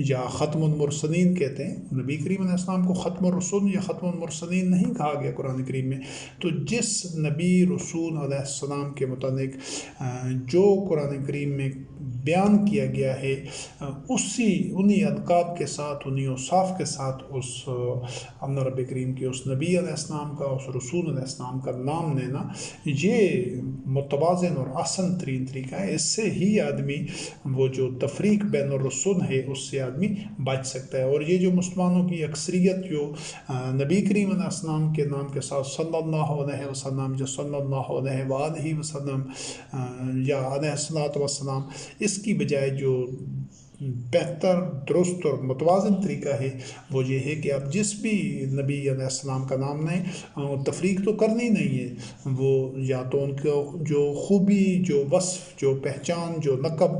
یا ختم المرسلین کہتے ہیں، نبی کریم علیہ السلام کو ختم الرسول یا ختم المرسلین نہیں کہا گیا قرآن کریم میں۔ تو جس نبی رسول علیہ السلام کے متعلق جو قرآن کریم میں بیان کیا گیا ہے، انہی القاب کے ساتھ، انہی اوصاف کے ساتھ اس اللہ رب کریم کے اس نبی علیہ السلام کا، اس رسول علیہ السلام کا نام لینا، یہ متوازن اور آسن ترین طریقہ ہے۔ اس سے ہی آدمی وہ جو تفریق بین الرسل ہے اس سے آدمی بچ سکتا ہے۔ اور یہ جو مسلمانوں کی اکثریت جو نبی کریم علیہ السلام کے نام کے ساتھ صلی اللہ علیہ وسلم یا صلی اللہ علیہ وآلہ وسلم یا علیہ الصلوۃ والسلام، اس کی بجائے جو بہتر، درست اور متوازن طریقہ ہے وہ یہ ہے کہ آپ جس بھی نبی علیہ السلام کا نام لیں، تفریق تو کرنی نہیں ہے، وہ یا تو ان کو جو خوبی، جو وصف، جو پہچان، جو لقب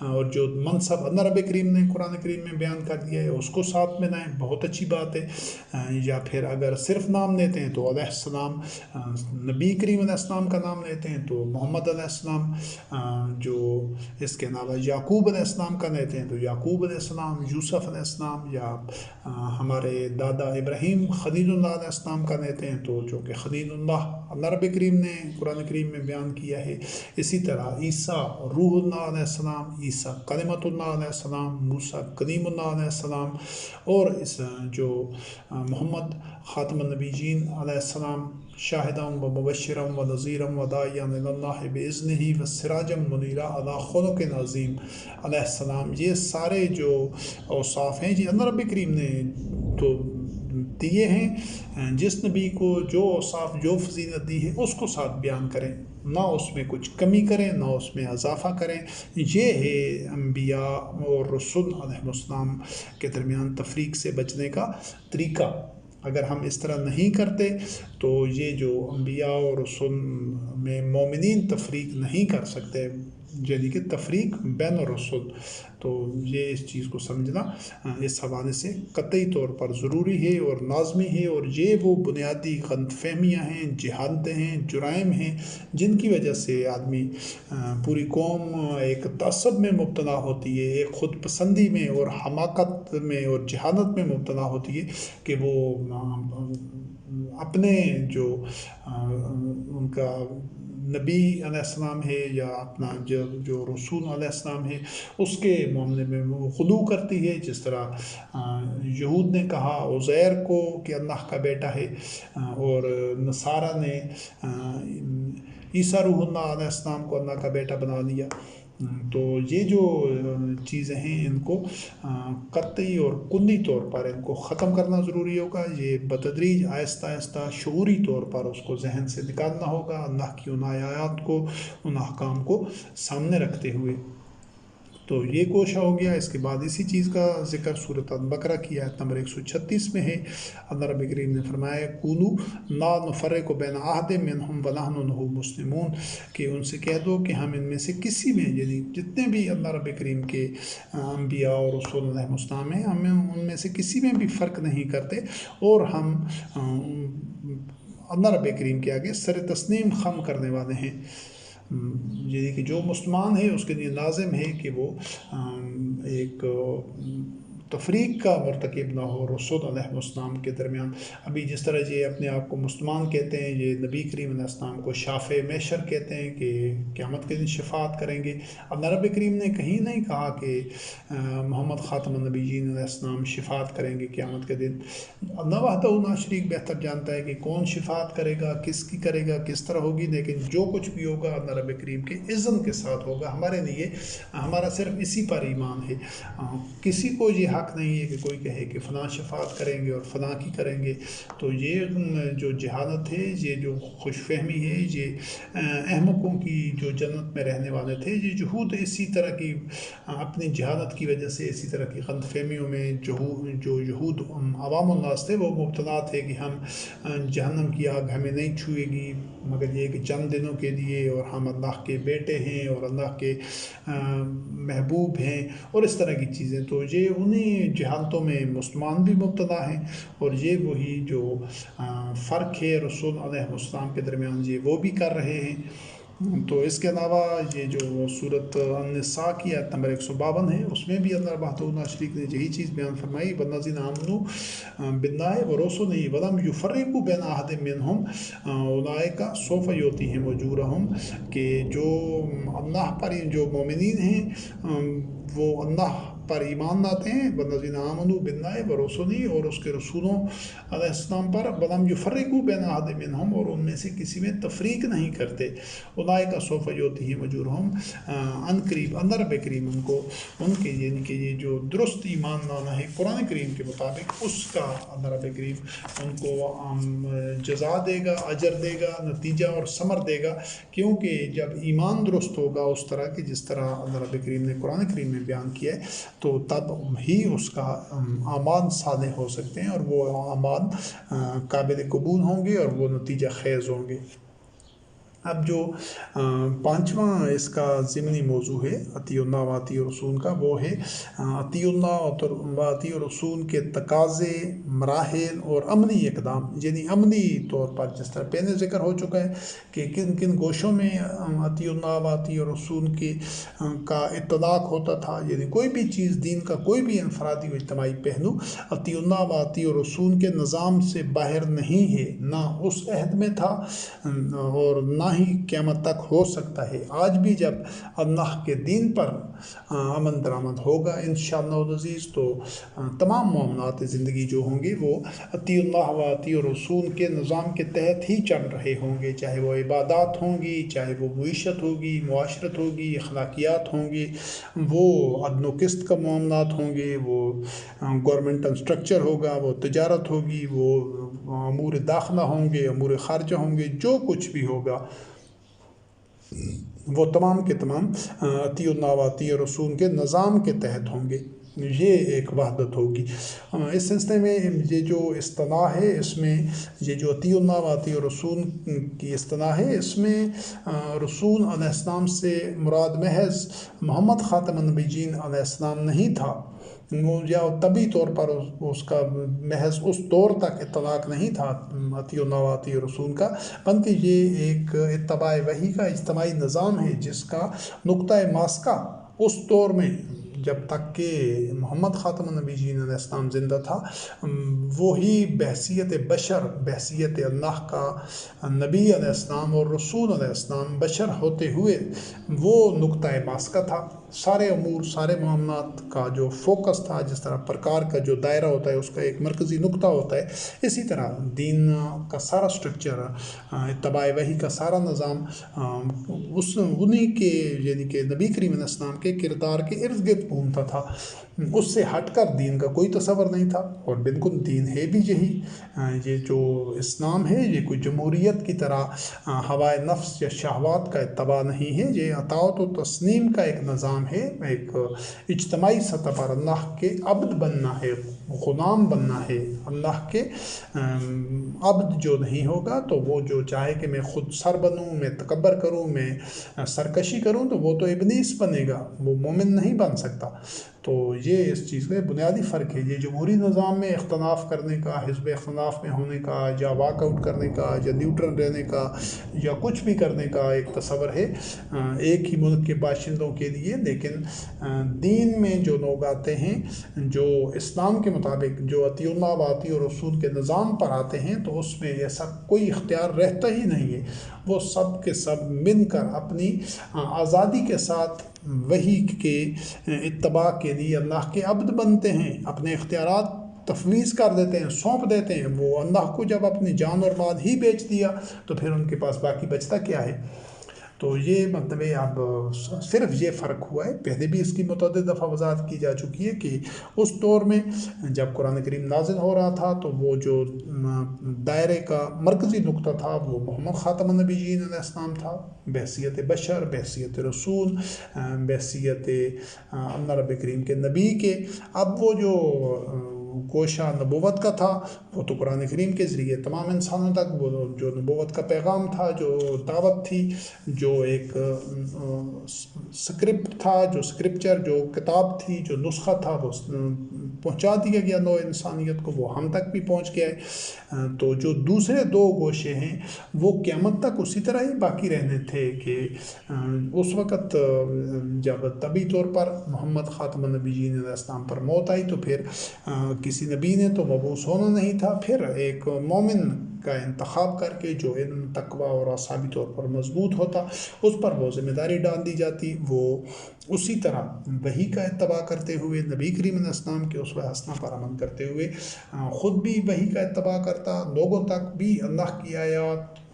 اور جو منصب اللہ رب کریم نے قرآن کریم میں بیان کر دیا ہے اس کو ساتھ میں لائیں، بہت اچھی بات ہے۔ یا پھر اگر صرف نام لیتے ہیں تو علیہ السلام، نبی کریم علیہ السلام کا نام لیتے ہیں تو محمد علیہ السلام، جو اس کے علاوہ یعقوب علیہ السلام کا لیتے ہیں تو یعقوب علیہ السلام، یوسف علیہ السلام، یا ہمارے دادا ابراہیم خلیل اللہ علیہ السلام کا لیتے ہیں تو جو کہ خلیل اللہ اللہ رب کریم نے قرآن کریم میں بیان کیا ہے۔ اسی طرح عیسیٰ روح اللہ علیہ السلام، عیسیٰ کلمۃ اللہ علیہ السلام، موسیٰ کلیم اللہ علیہ السلام، اور اس جو محمد خاتم النبیین علیہ السلام، شاہداً و مبشراً و نذیراً و داعیاً الی اللہ بإذنہ و سراجاً منیراً علی خلق عظیم علیہ السلام، یہ سارے جو اوصاف ہیں اللہ رب کریم نے تو دیے ہیں۔ جس نبی کو جو اوصاف، جو فضیلت دی ہے اس کو ساتھ بیان کریں، نہ اس میں کچھ کمی کریں نہ اس میں اضافہ کریں۔ یہ ہے انبیاء اور رسول علیہ السلام کے درمیان تفریق سے بچنے کا طریقہ۔ اگر ہم اس طرح نہیں کرتے تو یہ جو انبیاء اور رسول میں مومنین تفریق نہیں کر سکتے، یعنی کہ تفریق بین الرسل، تو یہ اس چیز کو سمجھنا اس حوالے سے قطعی طور پر ضروری ہے اور لازمی ہے۔ اور یہ وہ بنیادی غلط فہمیاں ہیں، جہالتیں ہیں، جرائم ہیں جن کی وجہ سے آدمی، پوری قوم ایک تعصب میں مبتلا ہوتی ہے، ایک خود پسندی میں اور حماقت میں اور جہالت میں مبتلا ہوتی ہے کہ وہ اپنے جو ان کا نبی علیہ السلام ہے یا اپنا جو رسول علیہ السلام ہے اس کے معاملے میں وہ غلو کرتی ہے، جس طرح یہود نے کہا عزیر کو کہ اللہ کا بیٹا ہے، اور نصارہ نے عیسیٰ روح اللہ علیہ السلام کو اللہ کا بیٹا بنا دیا۔ تو یہ جو چیزیں ہیں ان کو قطعی اور کلی طور پر ان کو ختم کرنا ضروری ہوگا۔ یہ بتدریج آہستہ آہستہ شعوری طور پر اس کو ذہن سے نکالنا ہوگا، اللہ کی ان آیات کو، ان احکام کو سامنے رکھتے ہوئے۔ تو یہ کوشش ہو گیا۔ اس کے بعد اسی چیز کا ذکر سورۃ البقرہ کی آیت نمبر 136 میں ہے۔ اللہ رب کریم نے فرمایا قولوا لا نفرق بین احد منہم ونحن لہ مسلمون، کہ ان سے کہہ دو کہ ہم ان میں سے کسی میں، یعنی جتنے بھی اللہ رب کریم کے انبیاء اور رسول علیہ السلام ہیں، ہم ان میں سے کسی میں بھی فرق نہیں کرتے، اور ہم اللہ رب کریم کے آگے سر تسلیم خم کرنے والے ہیں۔ یعنی کہ جو مسلمان ہے اس کے لیے لازم ہے کہ وہ ایک تفریق کا مرتکب نہ ہو رسول علیہ السلام کے درمیان۔ ابھی جس طرح یہ اپنے آپ کو مسلمان کہتے ہیں، یہ نبی کریم علیہ السلام کو شافع محشر کہتے ہیں کہ قیامت کے دن شفاعت کریں گے۔ اللہ رب کریم نے کہیں نہیں کہا کہ محمد خاتم النبیین علیہ السلام شفاعت کریں گے قیامت کے دن۔ اللہ وحدہ لا شریک بہتر جانتا ہے کہ کون شفاعت کرے گا، کس کی کرے گا، کس طرح ہوگی، لیکن جو کچھ بھی ہوگا اللہ رب کریم کے اذن کے ساتھ ہوگا۔ ہمارے لیے ہمارا صرف اسی پر ایمان ہے۔ کسی کو یہ حق نہیں ہے کہ کوئی کہے کہ فلاں شفاعت کریں گے اور فلاں کی کریں گے۔ تو یہ جو جہالت ہے، یہ جو خوش فہمی ہے، یہ احمقوں کی جو جنت میں رہنے والے تھے، یہ جہود اسی طرح کی اپنی جہالت کی وجہ سے اسی طرح کی غلط فہمیوں میں جو یہود عوام الناس تھے وہ مبتلا تھے کہ ہم جہنم کی آگ ہمیں نہیں چھوئے گی مگر یہ کہ چند دنوں کے لیے، اور ہم اللہ کے بیٹے ہیں اور اللہ کے محبوب ہیں اور اس طرح کی چیزیں۔ تو یہ انہیں جہالتوں میں مسلمان بھی مبتلا ہیں، اور یہ وہی جو فرق ہے رسول علیہ السلام کے درمیان یہ وہ بھی کر رہے ہیں۔ تو اس کے علاوہ یہ جو سورۃ النساء کی آیت نمبر 152 ہے، اس میں بھی اللہ وحدہ لا شریک نے یہی چیز بیان فرمائی، والذین آمنوا باللہ ورسلہ ولم یفرقوا بین احد منہم اولئک سوف یؤتیہم اجورہم، کہ جو اللہ پر جو مومنین ہیں وہ اللہ پر ایمان لاتے ہیں، والذین آمنوا باللہ ورسلہ، اور اس کے رسولوں علیہ السلام پر، ولم یفرقوا بین احد منہم، اور ان میں سے کسی میں تفریق نہیں کرتے، اولئک سوف یؤتیہم اجورہم، ان قریب اللہ رب کریم ان کو ان کے یعنی کہ یہ جو درست ایمان لانا ہے قرآن کریم کے مطابق، اس کا اللہ رب کریم ان کو جزا دے گا، اجر دے گا، نتیجہ اور ثمر دے گا، کیونکہ جب ایمان درست ہوگا اس طرح کہ جس طرح اللہ رب کریم نے قرآن کریم میں بیان کیا ہے، تو تب ہی اس کا اعمال صالح ہو سکتے ہیں، اور وہ اعمال قابل قبول ہوں گے اور وہ نتیجہ خیز ہوں گے۔ اب جو پانچواں اس کا ضمنی موضوع ہے اطیع اللہ و اطیع الرسول کا، وہ ہے اطیع اللہ و اطیع الرسول کے تقاضے، مراحل اور عملی اقدام، یعنی عملی طور پر جس طرح پہلے ذکر ہو چکا ہے کہ کن کن گوشوں میں اطیع اللہ و اطیع الرسول کا اطلاق ہوتا تھا، یعنی کوئی بھی چیز دین کا کوئی بھی انفرادی و اجتماعی پہلو اطیع اللہ و اطیع الرسول کے نظام سے باہر نہیں ہے، نہ اس عہد میں تھا اور نہ ہی قیامت تک ہو سکتا ہے۔ آج بھی جب اللہ کے دین پر عمل درآمد ہوگا انشاءاللہ العزیز، تو تمام معاملات زندگی جو ہوں گے وہ اطیع اللہ و اطیع الرسول کے نظام کے تحت ہی چل رہے ہوں گے، چاہے وہ عبادات ہوں گی، چاہے وہ معیشت ہوگی، معاشرت ہوگی، اخلاقیات ہوں گے، وہ عدل و قسط کا معاملات ہوں گے، وہ گورنمنٹل اسٹرکچر ہوگا، وہ تجارت ہوگی، وہ امور داخلہ ہوں گے، امور خارجہ ہوں گے، جو کچھ بھی ہوگا وہ تمام کے تمام اطیع اللہ و اطیع الرسول کے نظام کے تحت ہوں گے۔ یہ ایک وحدت ہوگی۔ اس سلسلے میں یہ جو اصطلاح ہے، اس میں یہ جو اطیع اللہ و اطیع الرسول کی اصطلاح ہے، اس میں رسول علیہ السلام سے مراد محض محمد خاتم النبیین علیہ السلام نہیں تھا، یا طبی طور پر اس کا محض اس دور تک اطلاق نہیں تھا اطیع اللہ و اطیع الرسول کا، بلکہ یہ ایک اتباع وحی کا اجتماعی نظام ہے جس کا نقطۂ ماسکہ اس دور میں جب تک کہ محمد خاتم النبیین علیہ السلام زندہ تھا، وہی بحیثیت بشر، بحیثیت اللہ کا نبی علیہ السلام اور رسول علیہ السلام بشر ہوتے ہوئے وہ نقطۂ ماسکہ تھا۔ سارے امور، سارے معاملات کا جو فوکس تھا، جس طرح پرکار کا جو دائرہ ہوتا ہے اس کا ایک مرکزی نقطہ ہوتا ہے، اسی طرح دین کا سارا سٹرکچر، اتباع وحی کا سارا نظام انہی کے یعنی کہ نبی کریم علیہ السلام کے کردار کے ارد گرد گھومتا تھا۔ اس سے ہٹ کر دین کا کوئی تصور نہیں تھا، اور بالکل دین ہے بھی یہی۔ یہ جو اسلام ہے یہ کوئی جمہوریت کی طرح ہوائے نفس یا شہوات کا اتباع نہیں ہے، یہ اطاعت و تسلیم کا ایک نظام ہے، ایک اجتماعی سطح پر اللہ کے عبد بننا ہے، غلام بننا ہے اللہ کے عبد جو نہیں ہوگا تو وہ جو چاہے کہ میں خود سر بنوں، میں تکبر کروں، میں سرکشی کروں، تو وہ تو ابلیس بنے گا، وہ مومن نہیں بن سکتا۔ تو یہ اس چیز کا بنیادی فرق ہے۔ یہ جمہوری نظام میں اختلاف کرنے کا، حزب اختلاف میں ہونے کا، یا واک آؤٹ کرنے کا، یا نیوٹرل رہنے کا، یا کچھ بھی کرنے کا ایک تصور ہے ایک ہی ملک کے باشندوں کے لیے، لیکن دین میں جو لوگ آتے ہیں، جو اسلام کے مطابق جو اطیع اللہ و اطیع رسول کے نظام پر آتے ہیں، تو اس میں ایسا کوئی اختیار رہتا ہی نہیں ہے۔ وہ سب کے سب مل کر اپنی آزادی کے ساتھ وحی کے اتباع کے لیے اللہ کے عبد بنتے ہیں، اپنے اختیارات تفویض کر دیتے ہیں، سونپ دیتے ہیں۔ وہ اللہ کو جب اپنی جان اور مال ہی بیچ دیا تو پھر ان کے پاس باقی بچتا کیا ہے؟ تو یہ مطلب اب صرف یہ فرق ہوا ہے۔ پہلے بھی اس کی متعدد دفعہ وضاحت کی جا چکی ہے کہ اس دور میں جب قرآن کریم نازل ہو رہا تھا تو وہ جو دائرے کا مرکزی نقطہ تھا وہ محمد خاتم النبیین علیہ السلام تھا، بحیثیت بشر، بحیثیت رسول، بحیثیت اللہ رب کریم کے نبی کے۔ اب وہ جو گوشہ نبوت کا تھا وہ تو قرآن کریم کے ذریعے تمام انسانوں تک وہ جو نبوت کا پیغام تھا، جو دعوت تھی، جو ایک سکرپٹ تھا، جو سکرپچر، جو کتاب تھی، جو نسخہ تھا، وہ پہنچا دیا گیا نو انسانیت کو، وہ ہم تک بھی پہنچ گیا ہے۔ تو جو دوسرے دو گوشے ہیں وہ قیامت تک اسی طرح ہی باقی رہنے تھے کہ اس وقت جب طبی طور پر محمد خاتم النبیین علیہ السلام پر موت آئی تو پھر کسی نبی نے تو مبعوث ہونا نہیں تھا، پھر ایک مومن کا انتخاب کر کے جو علم، تقوی اور اعصابی طور پر مضبوط ہوتا، اس پر وہ ذمہ داری ڈال دی جاتی۔ وہ اسی طرح وحی کا اتباع کرتے ہوئے، نبی کریم علیہ السلام کے اسوہ حسنہ پر عمل کرتے ہوئے خود بھی وحی کا اتباع کرتا، لوگوں تک بھی اللہ کی آیات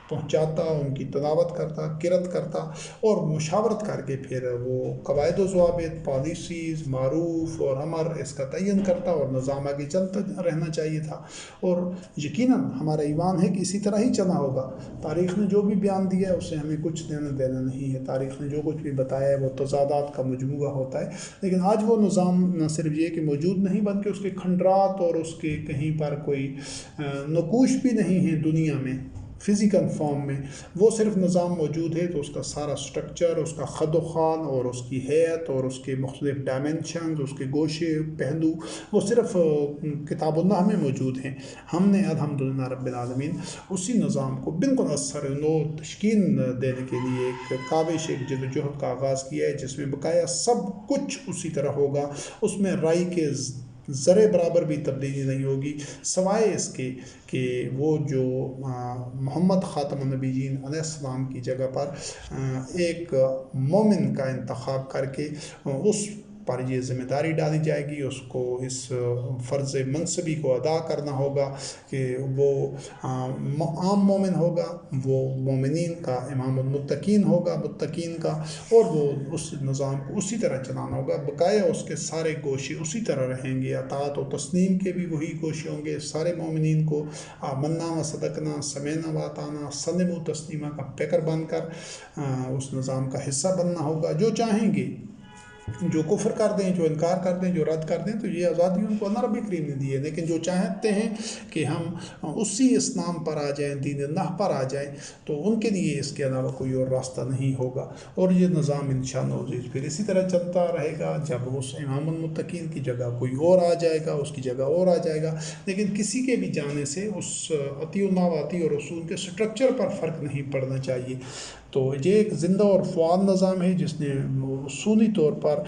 پہنچاتا، ان کی تلاوت کرتا، قرأت کرتا، اور مشاورت کر کے پھر وہ قواعد و ضوابط، پالیسیز، معروف اور امر اس کا تعین کرتا، اور نظام آگے چلتا رہنا چاہیے تھا۔ اور یقیناً ہمارا ایمان ہے کہ اسی طرح ہی چلا ہوگا۔ تاریخ نے جو بھی بیان دیا ہے اس سے ہمیں کچھ لینا دینا نہیں ہے۔ تاریخ نے جو کچھ بھی بتایا ہے وہ تضادات کا مجموعہ ہوتا ہے، لیکن آج وہ نظام نہ صرف یہ کہ موجود نہیں بلکہ اس کے کھنڈرات اور اس کے کہیں پر کوئی نقوش بھی نہیں ہیں دنیا میں فزیکل فارم میں۔ وہ صرف نظام موجود ہے تو اس کا سارا سٹرکچر، اس کا خد و خال اور اس کی ہیئت اور اس کے مختلف ڈائمنشنز، اس کے گوشے پہلو، وہ صرف کتاب اللہ میں موجود ہیں۔ ہم نے الحمدللہ رب العالمین اسی نظام کو بالکل اثر نو تشکیل دینے کے لیے ایک کاوش، ایک جد و جہد کا آغاز کیا ہے، جس میں بقایا سب کچھ اسی طرح ہوگا۔ اس میں رائی کے ذرے برابر بھی تبدیلی نہیں ہوگی، سوائے اس کے کہ وہ جو محمد خاتم النبیین علیہ السلام کی جگہ پر ایک مومن کا انتخاب کر کے اس پر یہ ذمہ داری ڈالی جائے گی، اس کو اس فرض منصبی کو ادا کرنا ہوگا کہ وہ عام مومن ہوگا، وہ مومنین کا امام المتقین ہوگا، متقین کا، اور وہ اس نظام کو اسی طرح چلانا ہوگا۔ بقایا اس کے سارے گوشے اسی طرح رہیں گے، اطاعت و تسلیم کے بھی وہی گوشے ہوں گے۔ سارے مومنین کو آمنا و صدقنا، سمعنا و اطعنا، سلم و تسلیمہ کا پیکر بن کر اس نظام کا حصہ بننا ہوگا۔ جو چاہیں گے، جو کفر کر دیں، جو انکار کر دیں، جو رد کر دیں، تو یہ آزادی ان کو اللہ رب کریم نے دی ہے، لیکن جو چاہتے ہیں کہ ہم اسی اسلام پر آ جائیں، دین اللہ پر آ جائیں، تو ان کے لیے اس کے علاوہ کوئی اور راستہ نہیں ہوگا۔ اور یہ نظام انشاءاللہ پھر اسی طرح چلتا رہے گا، جب اس امام المتقین کی جگہ کوئی اور آ جائے گا، اس کی جگہ اور آ جائے گا، لیکن کسی کے بھی جانے سے اس اطیع اللہ و اطیع رسول کے سٹرکچر پر فرق نہیں پڑنا چاہیے۔ تو یہ ایک زندہ اور فعال نظام ہے جس نے اصولی طور پر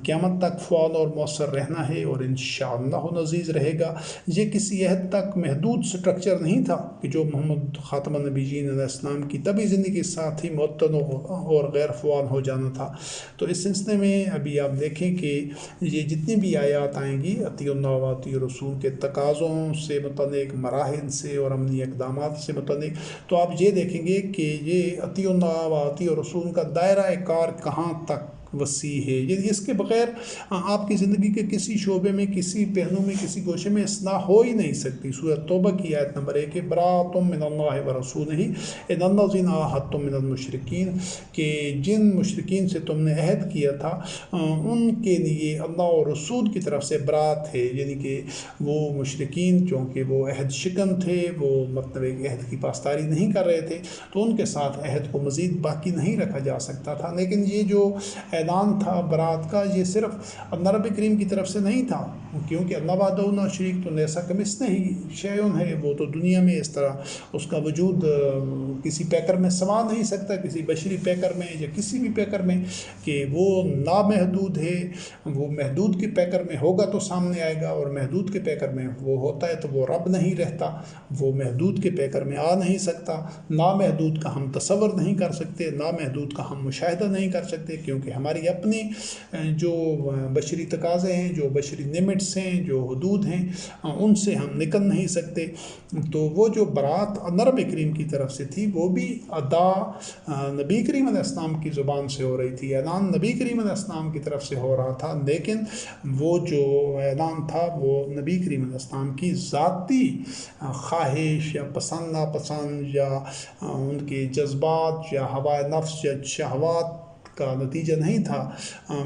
قیامت تک فعال اور مؤثر رہنا ہے، اور انشاءاللہ نزیز رہے گا۔ یہ کسی حد تک محدود سٹرکچر نہیں تھا کہ جو محمد خاتم النبیین علیہ السلام کی طبی زندگی کے ساتھ ہی معطل اور غیر فعال ہو جانا تھا۔ تو اس سلسلے میں ابھی آپ دیکھیں کہ یہ جتنی بھی آیات آئیں گی اطیع اللہ و اطیع رسول کے تقاضوں سے متعلق، مراحل سے اور عملی اقدامات سے متعلق، تو آپ یہ دیکھیں گے کہ یہ اطیع اللہ و اطیع رسول کا دائرہ کار کہاں تک وسیع ہے، یعنی اس کے بغیر آپ کی زندگی کے کسی شعبے میں، کسی پہلو میں، کسی گوشے میں اصلاح ہو ہی نہیں سکتی۔ سورۃ توبہ کی آیت نمبر 1 ہے، براۃ من اللہ ورسولہ الی الذین عاہدتم من المشرکین، کہ جن مشرکین سے تم نے عہد کیا تھا ان کے لیے اللہ اور رسول کی طرف سے برات ہے، یعنی کہ وہ مشرکین چونکہ وہ عہد شکن تھے، وہ مطلب ایک عہد کی پاسداری نہیں کر رہے تھے، تو ان کے ساتھ عہد کو مزید باقی نہیں رکھا جا سکتا تھا۔ لیکن یہ جو اعلان تھا برات کا، یہ صرف اللہ رب کریم کی طرف سے نہیں تھا، کیونکہ اللہ وحدہ لا شریک تو لیسا کمثلہ شیء ہے، وہ تو دنیا میں اس طرح اس کا وجود کسی پیکر میں سما نہیں سکتا، کسی بشری پیکر میں یا کسی بھی پیکر میں، کہ وہ نامحدود ہے۔ وہ محدود کے پیکر میں ہوگا تو سامنے آئے گا، اور محدود کے پیکر میں وہ ہوتا ہے تو وہ رب نہیں رہتا، وہ محدود کے پیکر میں آ نہیں سکتا۔ نامحدود کا ہم تصور نہیں کر سکتے، نامحدود کا ہم مشاہدہ نہیں کر سکتے، کیونکہ ہماری اپنی جو بشری تقاضے ہیں، جو بشری لمٹس ہیں، جو حدود ہیں، ان سے ہم نکل نہیں سکتے۔ تو وہ جو برات نبی کریم کی طرف سے تھی، وہ بھی ادا نبی کریم علیہ السلام کی زبان سے ہو رہی تھی، اعلان نبی کریم علیہ السلام کی طرف سے ہو رہا تھا، لیکن وہ جو اعلان تھا وہ نبی کریم علیہ السلام کی ذاتی خواہش یا پسند ناپسند یا ان کے جذبات یا ہوائے نفس یا شہوات کا نتیجہ نہیں تھا،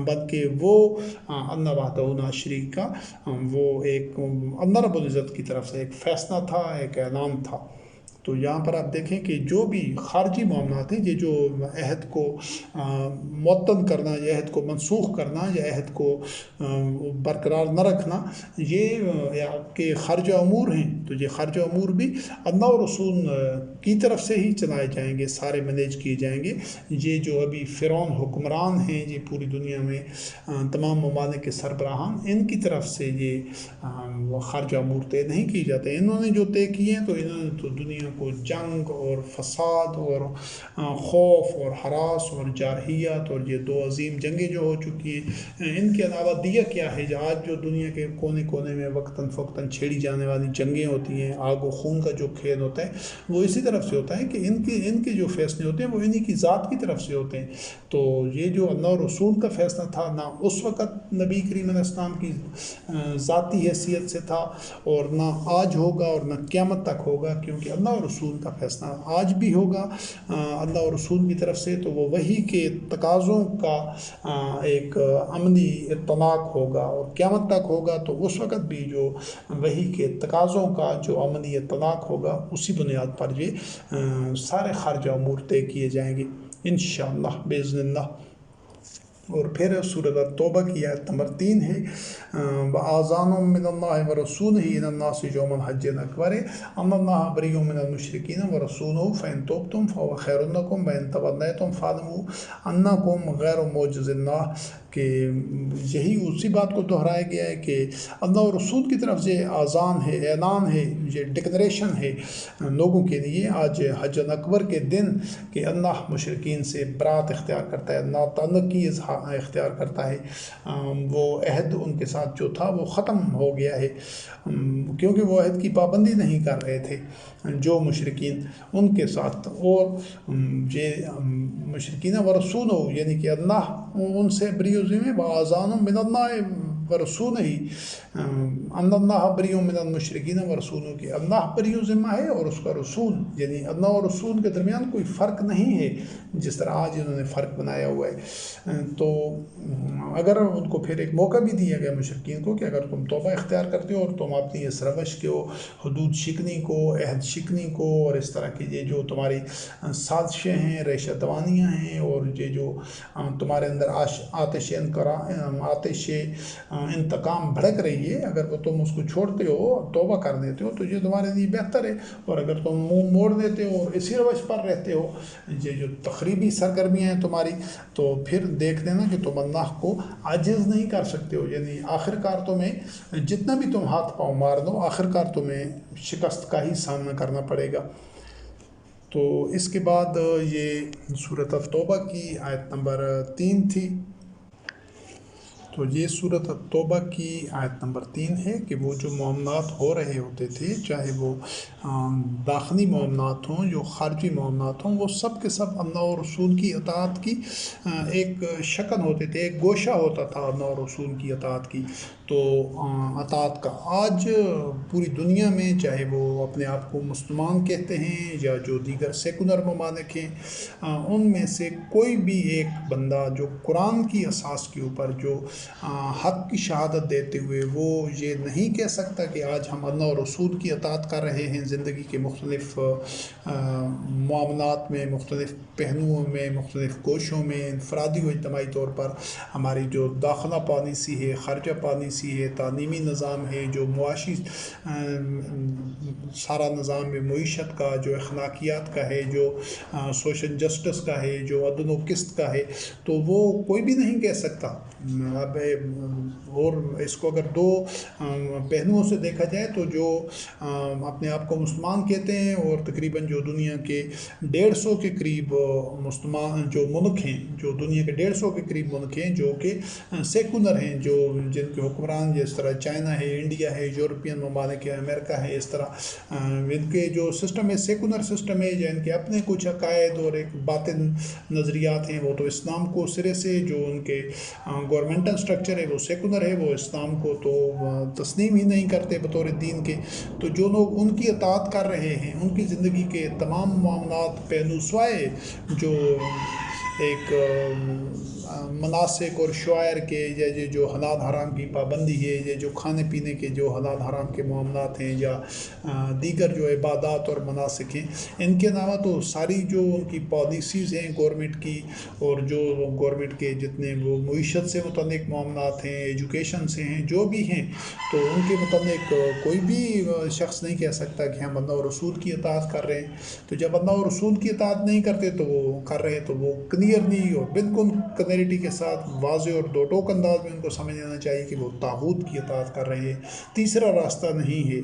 بلکہ وہ اللہ وحدہ لا شریک کا وہ ایک اللہ رب العزت کی طرف سے ایک فیصلہ تھا، ایک اعلان تھا۔ تو یہاں پر آپ دیکھیں کہ جو بھی خارجی معاملات ہیں، یہ جو عہد کو معطل کرنا یا عہد کو منسوخ کرنا یا عہد کو برقرار نہ رکھنا، یہ آپ کے خارجہ امور ہیں، تو یہ خارجہ امور بھی اللہ اور رسول کی طرف سے ہی چلائے جائیں گے، سارے مینیج کیے جائیں گے۔ یہ جو ابھی فرعون حکمران ہیں، یہ پوری دنیا میں تمام ممالک کے سربراہان، ان کی طرف سے یہ خارجہ امور طے نہیں کی جاتے۔ انہوں نے جو طے کیے ہیں تو انہوں نے تو دنیا کو جنگ اور فساد اور خوف اور ہراس اور جارحیت اور یہ دو عظیم جنگیں جو ہو چکی ہیں، ان کے علاوہ دیہ کیا ہے، آج جو دنیا کے کونے کونے میں وقتاً فوقتاً چھیڑی جانے والی جنگیں ہوتی ہیں، آگ و خون کا جو کھیل ہوتا ہے، وہ اسی طرف سے ہوتا ہے کہ ان کے جو فیصلے ہوتے ہیں وہ انہی کی ذات کی طرف سے ہوتے ہیں۔ تو یہ جو اللہ اور رسول کا فیصلہ تھا، نہ اس وقت نبی کریم علیہ السلام کی ذاتی حیثیت سے تھا، اور نہ آج ہوگا اور نہ قیامت تک ہوگا، کیونکہ اللہ اور رسول کا فیصلہ آج بھی ہوگا اللہ اور رسول کی طرف سے، تو وہ وحی کے تقاضوں کا ایک عملی اطلاق ہوگا، اور قیامت تک ہوگا تو اس وقت بھی جو وحی کے تقاضوں کا جو عملی اطلاق ہوگا، اسی بنیاد پر یہ سارے خارجہ امور طے کیے جائیں گے انشاءاللہ باذن اللہ۔ اور پھر سورۃ توبہ کی آیت نمبر 3 ہے، وَآذَانٌ مِّنَ اللَّهِ وَرَسُولِهِ إِلَى النَّاسِ يَوْمَ الْحَجِّ الْأَكْبَرِ أَنَّ اللَّهَ بَرِيءٌ مِّنَ الْمُشْرِكِينَ وَرَسُولُهُ فَإِن تُبْتُمْ فَهُوَ خَيْرٌ لَّكُمْ وَإِن تَوَلَّيْتُمْ فَاعْلَمُوا أَنَّكُمْ غَيْرُ مُعْجِزِي اللَّهِ، کہ یہی اسی بات کو دہرایا گیا ہے کہ اللہ اور رسول کی طرف سے آذان ہے، اعلان ہے، یہ ڈکلریشن ہے لوگوں کے لیے آج حج اکبر کے دن کہ اللہ مشرکین سے برات اختیار کرتا ہے، اللہ تعلق کی اختیار کرتا ہے۔ وہ عہد ان کے ساتھ جو تھا وہ ختم ہو گیا ہے، کیونکہ وہ عہد کی پابندی نہیں کر رہے تھے جو مشرکین ان کے ساتھ، اور یہ مشرکین و رسول ہو، یعنی کہ اللہ ان سے بری ذمہ، وآذان من اللہ ورسولہ، ان اللہ بری من المشرکین ورسولہ، کہ اللہ بری ذمہ ہے اور اس کا رسول، یعنی اللہ اور رسول کے درمیان کوئی فرق نہیں ہے جس طرح آج انہوں نے فرق بنایا ہوا ہے۔ تو اگر ان کو پھر ایک موقع بھی دیا گیا مشرکین کو کہ اگر تم توبہ اختیار کرتے ہو اور تم اپنی اس روش کو، حدود شکنی کو، عہد شکنی کو، اور اس طرح کی یہ جو تمہاری سازشیں ہیں، ریشہ دوانیاں ہیں، اور یہ جو تمہارے اندر آتش انتقام بھڑک رہی ہے، اگر وہ تم اس کو چھوڑتے ہو، توبہ کر دیتے ہو، تو یہ تمہارے لیے بہتر ہے۔ اور اگر تم منہ موڑ دیتے ہو اور اسی روش پر رہتے ہو، یہ جو تخریبی سرگرمیاں ہیں تمہاری، تو پھر دیکھ لینا کہ تم اللہ کو عاجز نہیں کر سکتے ہو، یعنی آخر کار تمہیں جتنا بھی تم ہاتھ پاؤں مار دو، آخر کار تمہیں شکست کا ہی سامنا کرنا پڑے گا۔ تو اس کے بعد یہ سورۃ توبہ کی آیت نمبر 3 تھی۔ تو یہ سورۃ توبہ کی آیت نمبر 3 ہے کہ وہ جو معاملات ہو رہے ہوتے تھے، چاہے وہ داخلی معاملات ہوں، جو خارجی معاملات ہوں، وہ سب کے سب اللہ اور رسول کی اطاعت کی ایک شکل ہوتے تھے، ایک گوشہ ہوتا تھا اللہ اور رسول کی اطاعت کی۔ تو اطاعت کا آج پوری دنیا میں، چاہے وہ اپنے آپ کو مسلمان کہتے ہیں یا جو دیگر سیکولر ممالک ہیں، ان میں سے کوئی بھی ایک بندہ جو قرآن کی اساس کے اوپر جو حق کی شہادت دیتے ہوئے وہ یہ نہیں کہہ سکتا کہ آج ہم اللہ اور رسول کی اطاعت کر رہے ہیں زندگی کے مختلف معاملات میں، مختلف پہلوؤں میں، مختلف گوشوں میں، انفرادی و اجتماعی طور پر ہماری جو داخلہ پالیسی ہے، خارجہ پالیسی ہے، تعلیمی نظام ہے، جو معاشی سارا نظام ہے، معیشت کا، جو اخلاقیات کا ہے، جو سوشل جسٹس کا ہے، جو عدل و قسط کا ہے، تو وہ کوئی بھی نہیں کہہ سکتا۔ اب اور اس کو اگر دو پہلوؤں سے دیکھا جائے تو جو اپنے آپ کو مسلمان کہتے ہیں اور تقریباً جو دنیا کے 150 کے قریب مسلمان جو ملک ہیں، جو دنیا کے 150 کے قریب ملک ہیں جو کہ سیکولر ہیں، جو جن کے حکمران جس طرح چائنا ہے، انڈیا ہے، یورپین ممالک ہے، امریکہ ہے، اس طرح ان کے جو سسٹم ہے سیکولر سسٹم ہے، یا ان کے اپنے کچھ عقائد اور ایک باطن نظریات ہیں، وہ تو اسلام کو سرے سے جو ان کے گورنمنٹل سٹرکچر ہے وہ سیکولر ہے، وہ اسلام کو تو تسلیم ہی نہیں کرتے بطور دین کے۔ تو جو لوگ ان کی اطاعت کر رہے ہیں، ان کی زندگی کے تمام معاملات پہلو سوائے جو ایک مناسک اور شعائر کے، یا یہ جو حلال حرام کی پابندی ہے، یہ جو کھانے پینے کے جو حلال حرام کے معاملات ہیں، یا دیگر جو عبادات اور مناسک ہیں، ان کے علاوہ تو ساری جو ان کی پالیسیز ہیں گورنمنٹ کی، اور جو گورنمنٹ کے جتنے وہ معیشت سے متعلق معاملات ہیں، ایجوکیشن سے ہیں، جو بھی ہیں، تو ان کے متعلق کوئی بھی شخص نہیں کہہ سکتا کہ ہم اللہ اور رسول کی اطاعت کر رہے ہیں۔ تو جب اللہ اور رسول کی اطاعت نہیں کرتے تو وہ کر رہے تو وہ کلیئرلی اور بالکل کلیئرٹی کے ساتھ واضح اور دو ٹوک انداز میں ان کو سمجھ لینا چاہیے کہ وہ طاغوت کی اطاعت کر رہے ہیں، تیسرا راستہ نہیں ہے۔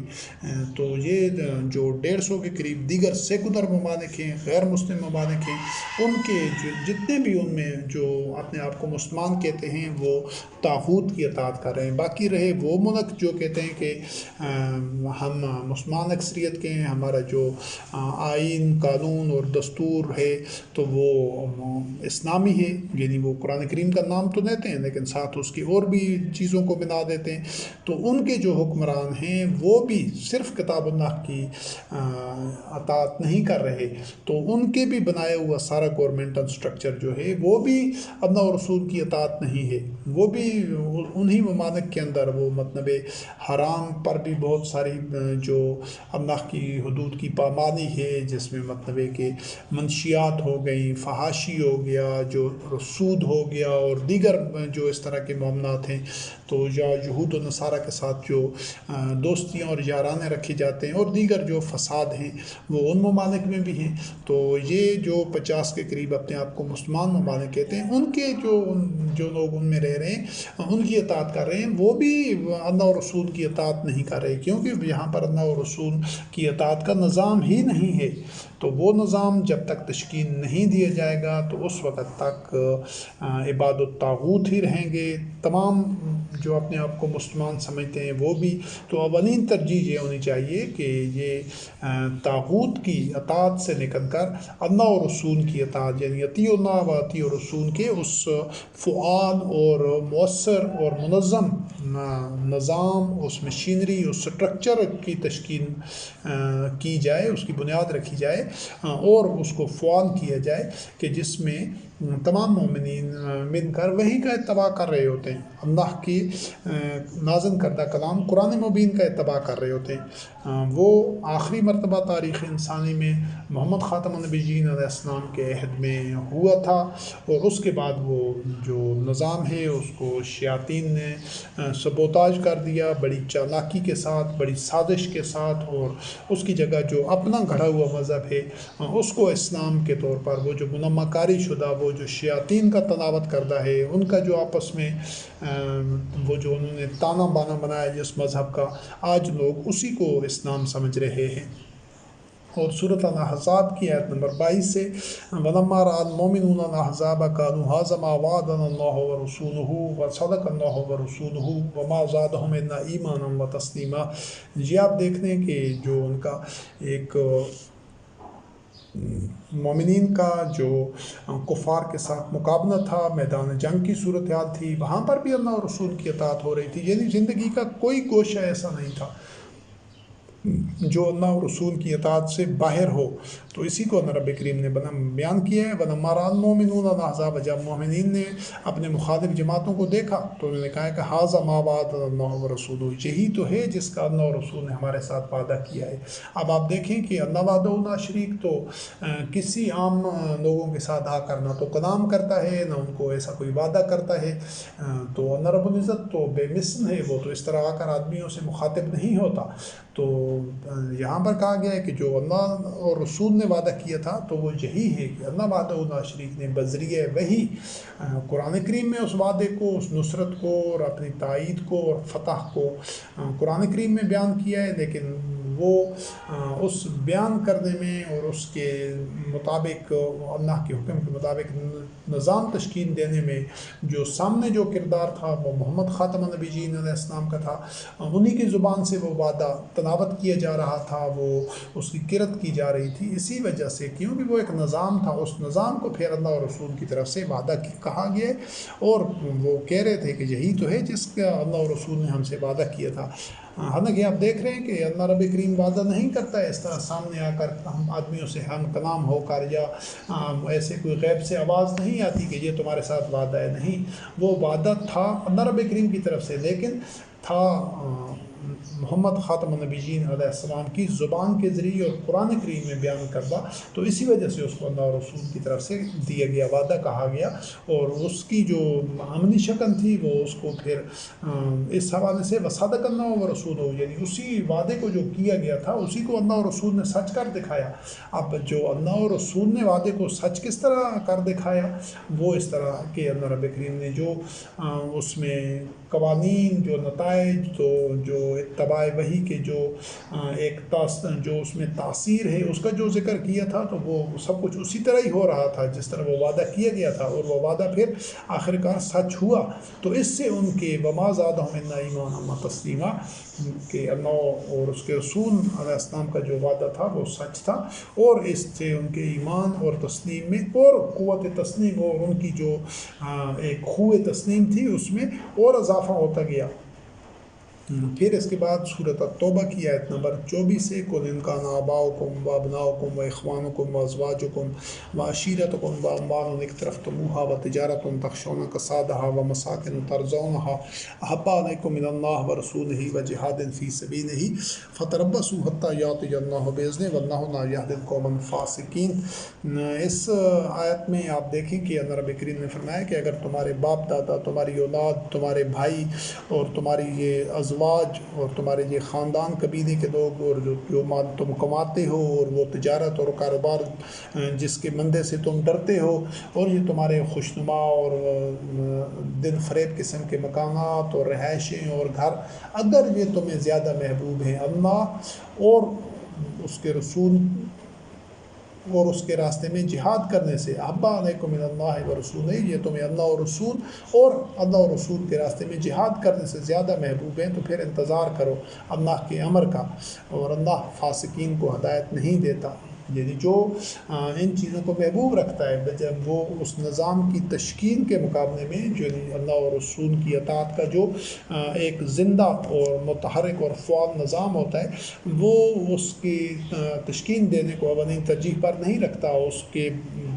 تو یہ جو 150 کے قریب دیگر سیکولر ممالک ہیں، غیر مسلم ممالک ہیں، ان کے جتنے بھی ان میں جو اپنے آپ کو مسلمان کہتے ہیں وہ طاغوت کی اطاعت کر رہے ہیں۔ باقی رہے وہ ملک جو کہتے ہیں کہ ہم مسلمان اکثریت کے ہیں، ہمارا جو آئین، قانون اور دستور ہے تو وہ اسلامی ہے، یعنی وہ قرآن کریم کا نام تو لیتے ہیں لیکن ساتھ اس کی اور بھی چیزوں کو ملا دیتے ہیں، تو ان کے جو حکمران ہیں وہ بھی صرف کتاب اللہ کی اطاعت نہیں کر رہے، تو ان کے بھی بنایا ہوا سارا گورنمنٹل سٹرکچر جو ہے وہ بھی اللہ اور رسول کی اطاعت نہیں ہے۔ وہ بھی انہی ممالک کے اندر وہ مطلب حرام پر بھی بہت ساری جو اللہ کی حدود کی پامانی ہے، جس میں مطلب ہے کہ منشیات ہو گئی، فحاشی ہو گیا، جو سود ہو گیا، اور دیگر جو اس طرح کے معاملات ہیں، تو یا یہود و نصارہ کے ساتھ جو دوستیاں اور یارانے رکھے جاتے ہیں، اور دیگر جو فساد ہیں وہ ان ممالک میں بھی ہیں۔ تو یہ جو 50 کے قریب اپنے آپ کو مسلمان ممالک کہتے ہیں، ان کے جو لوگ ان میں رہ رہے ہیں، ان کی اطاعت کر رہے ہیں، وہ بھی اللہ اور رسول کی اطاعت نہیں کر رہے، کیونکہ یہاں پر اللہ اور رسول کی اطاعت کا نظام ہی نہیں ہے۔ تو وہ نظام جب تک تشکیل نہیں دیا جائے گا تو اس وقت تک عباد الطاغوت ہی رہیں گے۔ تمام جو اپنے آپ کو مسلمان سمجھتے ہیں وہ بھی، تو اولین ترجیح یہ ہونی چاہیے کہ یہ طاغوت کی اطاعت سے نکل کر اللہ اور رسول کی اطاعت، یعنی اطیعوا اللہ و اطیعوا الرسول کے اس فعال اور مؤثر اور منظم نظام، اس مشینری، اس سٹرکچر کی تشکیل کی جائے، اس کی بنیاد رکھی جائے اور اس کو فعال کیا جائے کہ جس میں تمام مومنین مل کر وہی کا اتباع کر رہے ہوتے ہیں، اللہ کی نازل کردہ کلام قرآن مبین کا اتباع کر رہے ہوتے ہیں۔ وہ آخری مرتبہ تاریخ انسانی میں محمد خاتم النبیین علیہ السلام کے عہد میں ہوا تھا، اور اس کے بعد وہ جو نظام ہے اس کو شیاطین نے سبوتاج کر دیا، بڑی چالاکی کے ساتھ، بڑی سازش کے ساتھ، اور اس کی جگہ جو اپنا گھڑا ہوا مذہب ہے اس کو اسلام کے طور پر، وہ جو منمہ کاری شدہ، وہ جو شیاطین کا تلاوت کردہ ہے، ان کا جو آپس میں وہ جو انہوں نے تانا بانا بنایا جس مذہب کا، آج لوگ اسی کو اسلام سمجھ رہے ہیں۔ اور سورۃ الاحزاب کی آیت نمبر 22 سے وَلَمَّا رَأَى الْمُؤْمِنُونَ الْأَحْزَابَ قَالُوا هَٰذَا مَا وَعَدَنَا اللَّهُ وَرَسُولُهُ وَصَدَقَ اللَّهُ وَرَسُولُهُ وَمَا زَادَهُمْ إِلَّا إِيمَانًا وَتَسْلِيمًا۔ جی آپ دیکھ لیں کہ جو ان کا ایک مومنین کا جو کفار کے ساتھ مقابلہ تھا، میدان جنگ کی صورتحال تھی، وہاں پر بھی اللہ اور رسول کی اطاعت ہو رہی تھی، یعنی زندگی کا کوئی گوشہ ایسا نہیں تھا جو اللہ اور رسول کی اطاعت سے باہر ہو۔ تو اسی کو اللہ رب کریم نے بیان کیا ہے وَلَمَّا رَأَى الْمُؤْمِنُونَ الْأَحْزَابَ، جب مومنین نے اپنے مخالف جماعتوں کو دیکھا تو انہوں نے کہا کہ هَٰذَا مَا وَعَدَنَا اللَّهُ وَرَسُولُهُ، یہی تو ہے جس کا اللہ اور رسول نے ہمارے ساتھ وعدہ کیا ہے۔ اب آپ دیکھیں کہ اللہ وحدہ لا شریک تو کسی عام لوگوں کے ساتھ آ کر نہ تو کلام کرتا ہے، نہ ان کو ایسا کوئی وعدہ کرتا ہے، تو اللہ رب العزت تو بے مثل ہے، وہ تو اس طرح آ کر آدمیوں سے مخاطب نہیں ہوتا۔ تو یہاں پر کہا گیا ہے کہ جو اللہ اور رسول نے وعدہ کیا تھا تو وہ یہی ہے کہ اللہ وحدہ لا شریک نے بذریعہ وحی قرآن کریم میں اس وعدے کو، اس نصرت کو اور اپنی تائید کو اور فتح کو قرآن کریم میں بیان کیا ہے، لیکن وہ اس بیان کرنے میں اور اس کے مطابق اللہ کے حکم کے مطابق نظام تشکیل دینے میں جو سامنے جو کردار تھا وہ محمد خاتم النبیین علیہ السلام کا تھا، انہی کی زبان سے وہ وعدہ تلاوت کیا جا رہا تھا، وہ اس کی قرأت کی جا رہی تھی، اسی وجہ سے کیونکہ وہ ایک نظام تھا، اس نظام کو پھر اللہ اور رسول کی طرف سے وعدہ کہا گیا اور وہ کہہ رہے تھے کہ یہی تو ہے جس کا اللہ اور رسول نے ہم سے وعدہ کیا تھا۔ حالانکہ آپ دیکھ رہے ہیں کہ اللہ رب کریم وعدہ نہیں کرتا ہے اس طرح سامنے آ کر ہم آدمیوں سے ہم کلام ہو کر، یا ایسے کوئی غیب سے آواز نہیں آتی کہ یہ تمہارے ساتھ وعدہ ہے، نہیں، وہ وعدہ تھا اللہ رب کریم کی طرف سے، لیکن تھا محمد خاتم النبیین علیہ السلام کی زبان کے ذریعے اور قرآن کریم میں بیان کردہ، تو اسی وجہ سے اس کو اللہ اور رسول کی طرف سے دیا گیا وعدہ کہا گیا، اور اس کی جو عملی شکل تھی وہ اس کو پھر اس حوالے سے وصدق اللہ و رسولہ، یعنی اسی وعدے کو جو کیا گیا تھا اسی کو اللہ اور رسول نے سچ کر دکھایا۔ اب جو اللہ اور رسول نے وعدے کو سچ کس طرح کر دکھایا، وہ اس طرح کہ اللہ رب کریم نے جو اس میں قوانین، جو نتائج، تو جو اتباع وحی کے جو ایک جو اس میں تاثیر ہے اس کا جو ذکر کیا تھا، تو وہ سب کچھ اسی طرح ہی ہو رہا تھا جس طرح وہ وعدہ کیا گیا تھا، اور وہ وعدہ پھر آخرکار سچ ہوا۔ تو اس سے ان کے وما زادہم الا ایمانا وتسلیما، کہ اللہ اور اس کے رسول علیہ السلام کا جو وعدہ تھا وہ سچ تھا، اور اس سے ان کے ایمان اور تسلیم میں اور قوت تسلیم اور ان کی جو ایک خوع تسلیم تھی اس میں اور اضافہ ہوتا گیا۔ پھر اس کے بعد سورۃ التوبہ کی آیت نمبر 24 سے قُلْ إِنْ كَانَ آبَاؤُكُمْ وَأَبْنَاؤُكُمْ وَإِخْوَانُكُمْ وَأَزْوَاجُكُمْ وَعَشِيرَتُكُمْ وَأَمْوَالٌ اقْتَرَفْتُمُوهَا وَتِجَارَةٌ تَخْشَوْنَ كَسَادَهَا وَمَسَاكِنُ تَرْضَوْنَهَا أَحَبَّ إِلَيْكُم مِّنَ اللَّهِ وَرَسُولِهِ وَجِهَادٍ فِي سَبِيلِهِ فَتَرَبَّصُوا حَتَّىٰ يَأْتِيَ اللَّهُ بِإِذْنِهِ وَاللَّهُ لَا يَهْدِي الْقَوْمَ الْفَاسِقِينَ۔ اس آیت میں آپ دیکھیں کہ اللہ رب کریم نے فرمایا کہ اگر تمہارے باپ دادا، تمہاری اولاد، تمہارے بھائی اور تمہاری یہ ازواج اور تمہارے یہ خاندان قبیلے کے لوگ، اور جو مال تم کماتے ہو، اور وہ تجارت اور کاروبار جس کے مندے سے تم ڈرتے ہو، اور یہ تمہارے خوشنما اور دل فریب قسم کے مکانات اور رہائشیں اور گھر، اگر یہ تمہیں زیادہ محبوب ہیں اللہ اور اس کے رسول اور اس کے راستے میں جہاد کرنے سے، احبا علیکم من اللہ و رسولہ، یہ تمہیں اللہ اور رسول اور اللہ اور رسول کے راستے میں جہاد کرنے سے زیادہ محبوب ہیں، تو پھر انتظار کرو اللہ کے امر کا، اور اللہ فاسقین کو ہدایت نہیں دیتا۔ یعنی جو ان چیزوں کو محبوب رکھتا ہے، جب وہ اس نظام کی تشکیل کے مقابلے میں جو اللہ اور رسول کی اطاعت کا جو ایک زندہ اور متحرک اور فعال نظام ہوتا ہے، وہ اس کی تشکیل دینے کو اولین ترجیح پر نہیں رکھتا، اس کے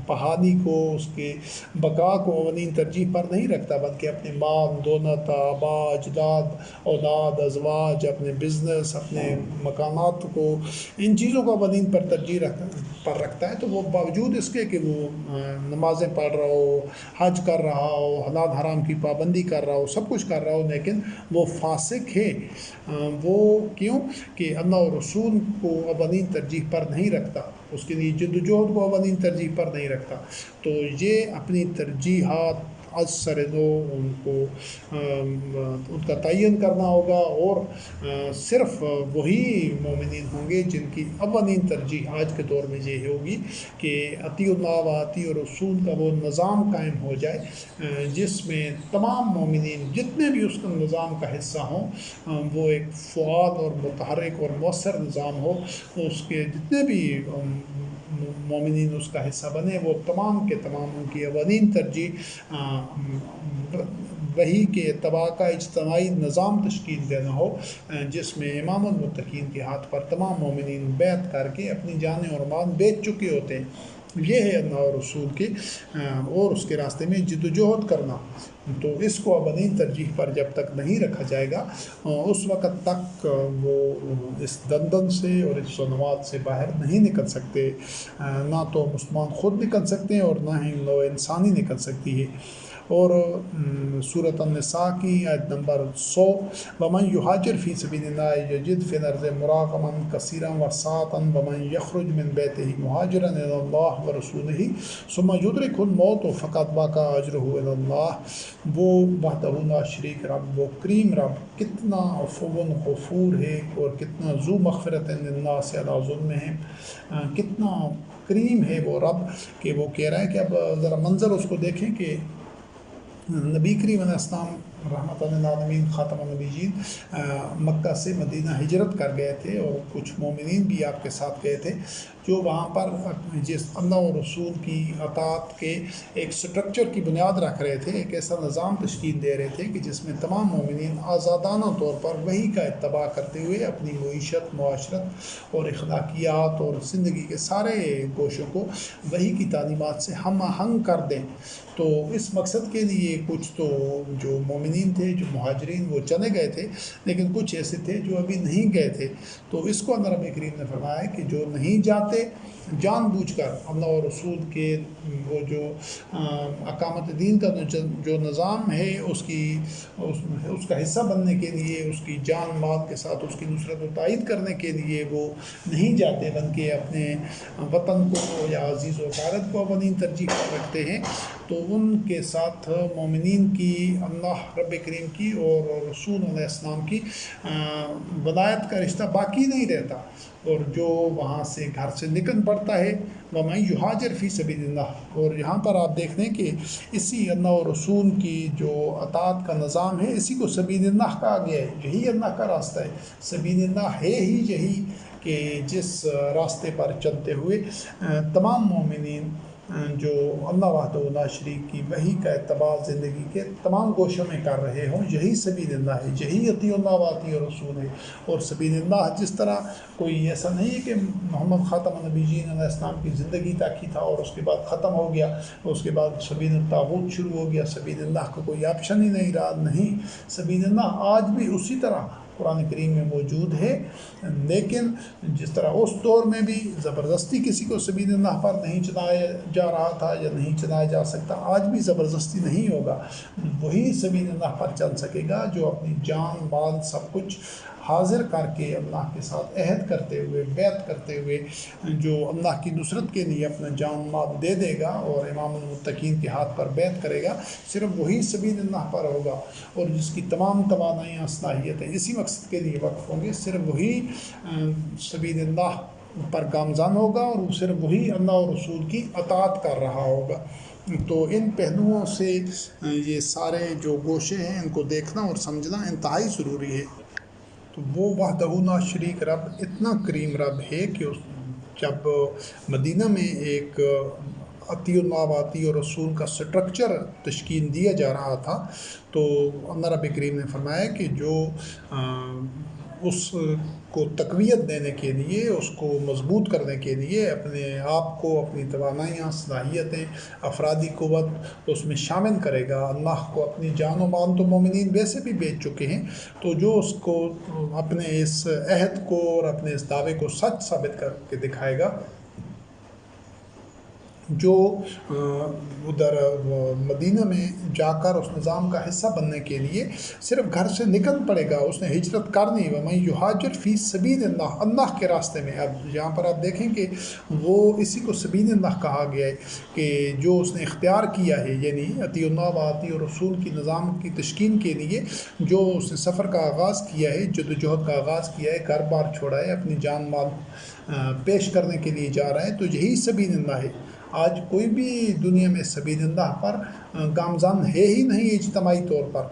بحالی کو، اس کے بقا کو اولین ترجیح پر نہیں رکھتا، بلکہ اپنے مال دولت، آبا اجداد، اولاد، ازواج، اپنے بزنس، اپنے مکانات کو، ان چیزوں کو اولین پر ترجیح پر رکھتا ہے۔ تو وہ باوجود اس کے کہ وہ نمازیں پڑھ رہا ہو، حج کر رہا ہو، حلال حرام کی پابندی کر رہا ہو، سب کچھ کر رہا ہو، لیکن وہ فاسق ہے۔ وہ کیوں کہ اللہ اور رسول کو اولین ترجیح پر نہیں رکھتا، اس کے لیے جد و جہد کو اولین ترجیح پر نہیں رکھتا۔ تو یہ اپنی ترجیحات از سر نو ان کو ان کا تعین کرنا ہوگا، اور صرف وہی مومنین ہوں گے جن کی اولین ترجیح آج کے دور میں یہ ہوگی کہ اطیع اللہ و اطیع رسول کا وہ نظام قائم ہو جائے جس میں تمام مومنین جتنے بھی اس کا نظام کا حصہ ہوں وہ ایک فعال اور متحرک اور مؤثر نظام ہو، اس کے جتنے بھی مومنین اس کا حصہ بنے وہ تمام کے تمام ان کی اولین ترجیح وحی کے اتباع کا اجتماعی نظام تشکیل دینا ہو، جس میں امام المتقین کے ہاتھ پر تمام مومنین بیعت کر کے اپنی جانیں اور مال بیچ چکے ہوتے ہیں۔ یہ ہے اللہ اور رسول کے اور اس کے راستے میں جد و جہد کرنا۔ تو اس کو اولین ترجیح پر جب تک نہیں رکھا جائے گا اس وقت تک وہ اس دندن سے اور اس سنوات سے باہر نہیں نکل سکتے، نہ تو مسلمان خود نکل سکتے ہیں اور نہ ہی نوع انسانی نکل سکتی ہے۔ اور سورۃ النساء کی آیت نمبر 100 ومن یہاجر فی سبیل اللہ یجد فی الارض مراغما کثیرا وسعۃ ومن یخرج من بیتہ مہاجرا الی اللہ ورسولہ ثم یدرکہ الموت فقد وقع اجرہ الی اللہ۔ وہ وحدہ لا شریک رب، وہ کریم رب کتنا عفو غفور ہے اور کتنا ذو مغفرت للناس علی ظلمہم، کتنا کریم ہے وہ رب کہ وہ کہہ رہا ہے کہ اب ذرا منظر اس کو دیکھیں کہ نبی کریم علیہ السلام رحمۃ للعالمین خاتم النبیین مکہ سے مدینہ ہجرت کر گئے تھے، اور کچھ مومنین بھی آپ کے ساتھ گئے تھے جو وہاں پر جس اللہ و رسول کی اطاعت کے ایک سٹرکچر کی بنیاد رکھ رہے تھے، ایک ایسا نظام تشکیل دے رہے تھے کہ جس میں تمام مومنین آزادانہ طور پر وحی کا اتباع کرتے ہوئے اپنی معیشت، معاشرت اور اخلاقیات اور زندگی کے سارے گوشوں کو وحی کی تعلیمات سے ہم آہنگ کر دیں۔ تو اس مقصد کے لیے کچھ تو جو مومنین تھے، جو مہاجرین، وہ چلے گئے تھے، لیکن کچھ ایسے تھے جو ابھی نہیں گئے تھے۔ تو اس کو اللہ رب کریم نے فرمایا کہ جو نہیں جاتے جان بوجھ کر اللہ اور رسول کے وہ جو اقامت دین کا جو نظام ہے اس کا حصہ بننے کے لیے، اس کی جان مال کے ساتھ اس کی نصرت و تائید کرنے کے لیے وہ نہیں جاتے، بلکہ اپنے وطن کو یا عزیز و غارت کو اولین ترجیح پر رکھتے ہیں، تو ان کے ساتھ مومنین کی اللہ رب کریم کی اور رسول علیہ السلام کی ولایت کا رشتہ باقی نہیں رہتا۔ اور جو وہاں سے گھر سے نکل پڑتا ہے وَمَن یُہَاجِرْ فِی سَبِیلِ اللَّهِ، اور یہاں پر آپ دیکھ لیں کہ اسی اللہ و رسول کی جو اطاعت کا نظام ہے اسی کو سبیل اللہ کہا گیا ہے، یہی اللہ کا راستہ ہے۔ سبیل اللہ ہے ہی یہی کہ جس راستے پر چلتے ہوئے تمام مومنین جو اللہ وحدہ لا شریک کی وحی کا اتباع زندگی کے تمام گوشوں میں کر رہے ہوں، یہی سبیل اللہ ہے، یہی اطیع اللہ و اطیع رسول ہے۔ اور سبیل اللہ جس طرح کوئی ایسا نہیں ہے کہ محمد خاتم النبیین علیہ السلام کی زندگی تک ہی تھا اور اس کے بعد ختم ہو گیا، اس کے بعد سبیل الطاغوت شروع ہو گیا، سبیل اللہ کا کوئی آپشن ہی نہیں رہا۔ نہیں، سبیل اللہ آج بھی اسی طرح قرآن کریم میں موجود ہے، لیکن جس طرح اس دور میں بھی زبردستی کسی کو سبیل اللہ پر نہیں چلایا جا رہا تھا یا نہیں چلایا جا سکتا، آج بھی زبردستی نہیں ہوگا۔ وہی سبیل اللہ پر چل سکے گا جو اپنی جان مال سب کچھ حاضر کر کے اللہ کے ساتھ عہد کرتے ہوئے، بیعت کرتے ہوئے، جو اللہ کی نصرت کے لیے اپنا جان مال دے دے گا اور امام المتقین کے ہاتھ پر بیعت کرے گا، صرف وہی سبیل اللہ پر ہوگا۔ اور جس کی تمام توانائیاں، صلاحیتیں اسی مقصد کے لیے وقف ہوں گے، صرف وہی سبیل اللہ پر گامزن ہوگا اور صرف وہی اللہ اور رسول کی اطاعت کر رہا ہوگا۔ تو ان پہلوؤں سے یہ سارے جو گوشے ہیں ان کو دیکھنا اور سمجھنا انتہائی ضروری ہے۔ تو وہ وحدہ لا شریک رب اتنا کریم رب ہے کہ جب مدینہ میں ایک اطیع اللہ و اطیع رسول کا سٹرکچر تشکیل دیا جا رہا تھا، تو اللہ رب کریم نے فرمایا کہ جو اس کو تقویت دینے کے لیے، اس کو مضبوط کرنے کے لیے اپنے آپ کو، اپنی توانائیاں، صلاحیتیں، افرادی قوت اس میں شامل کرے گا، اللہ کو اپنی جان و مال تو مومنین ویسے بھی بیچ چکے ہیں، تو جو اس کو اپنے اس عہد کو اور اپنے اس دعوے کو سچ ثابت کر کے دکھائے گا، جو ادھر مدینہ میں جا کر اس نظام کا حصہ بننے کے لیے صرف گھر سے نکل پڑے گا، اس نے ہجرت کرنی، وَمَن يُهَاجِرْ فِي سَبِيلِ اللَّهِ، اللہ کے راستے میں۔ اب یہاں پر آپ دیکھیں کہ وہ اسی کو سبیل اللہ کہا گیا ہے کہ جو اس نے اختیار کیا ہے، یعنی اطیع اللہ و اطیع الرسول کی نظام کی تشکیل کے لیے جو اس نے سفر کا آغاز کیا ہے، جدوجہد کا آغاز کیا ہے، گھر بار چھوڑا ہے، اپنی جان مال پیش کرنے کے لیے جا رہا ہے، تو یہی سبیل اللہ ہے۔ آج کوئی بھی دنیا میں سبیل اللہ پر گامزن ہے ہی نہیں اجتماعی طور پر۔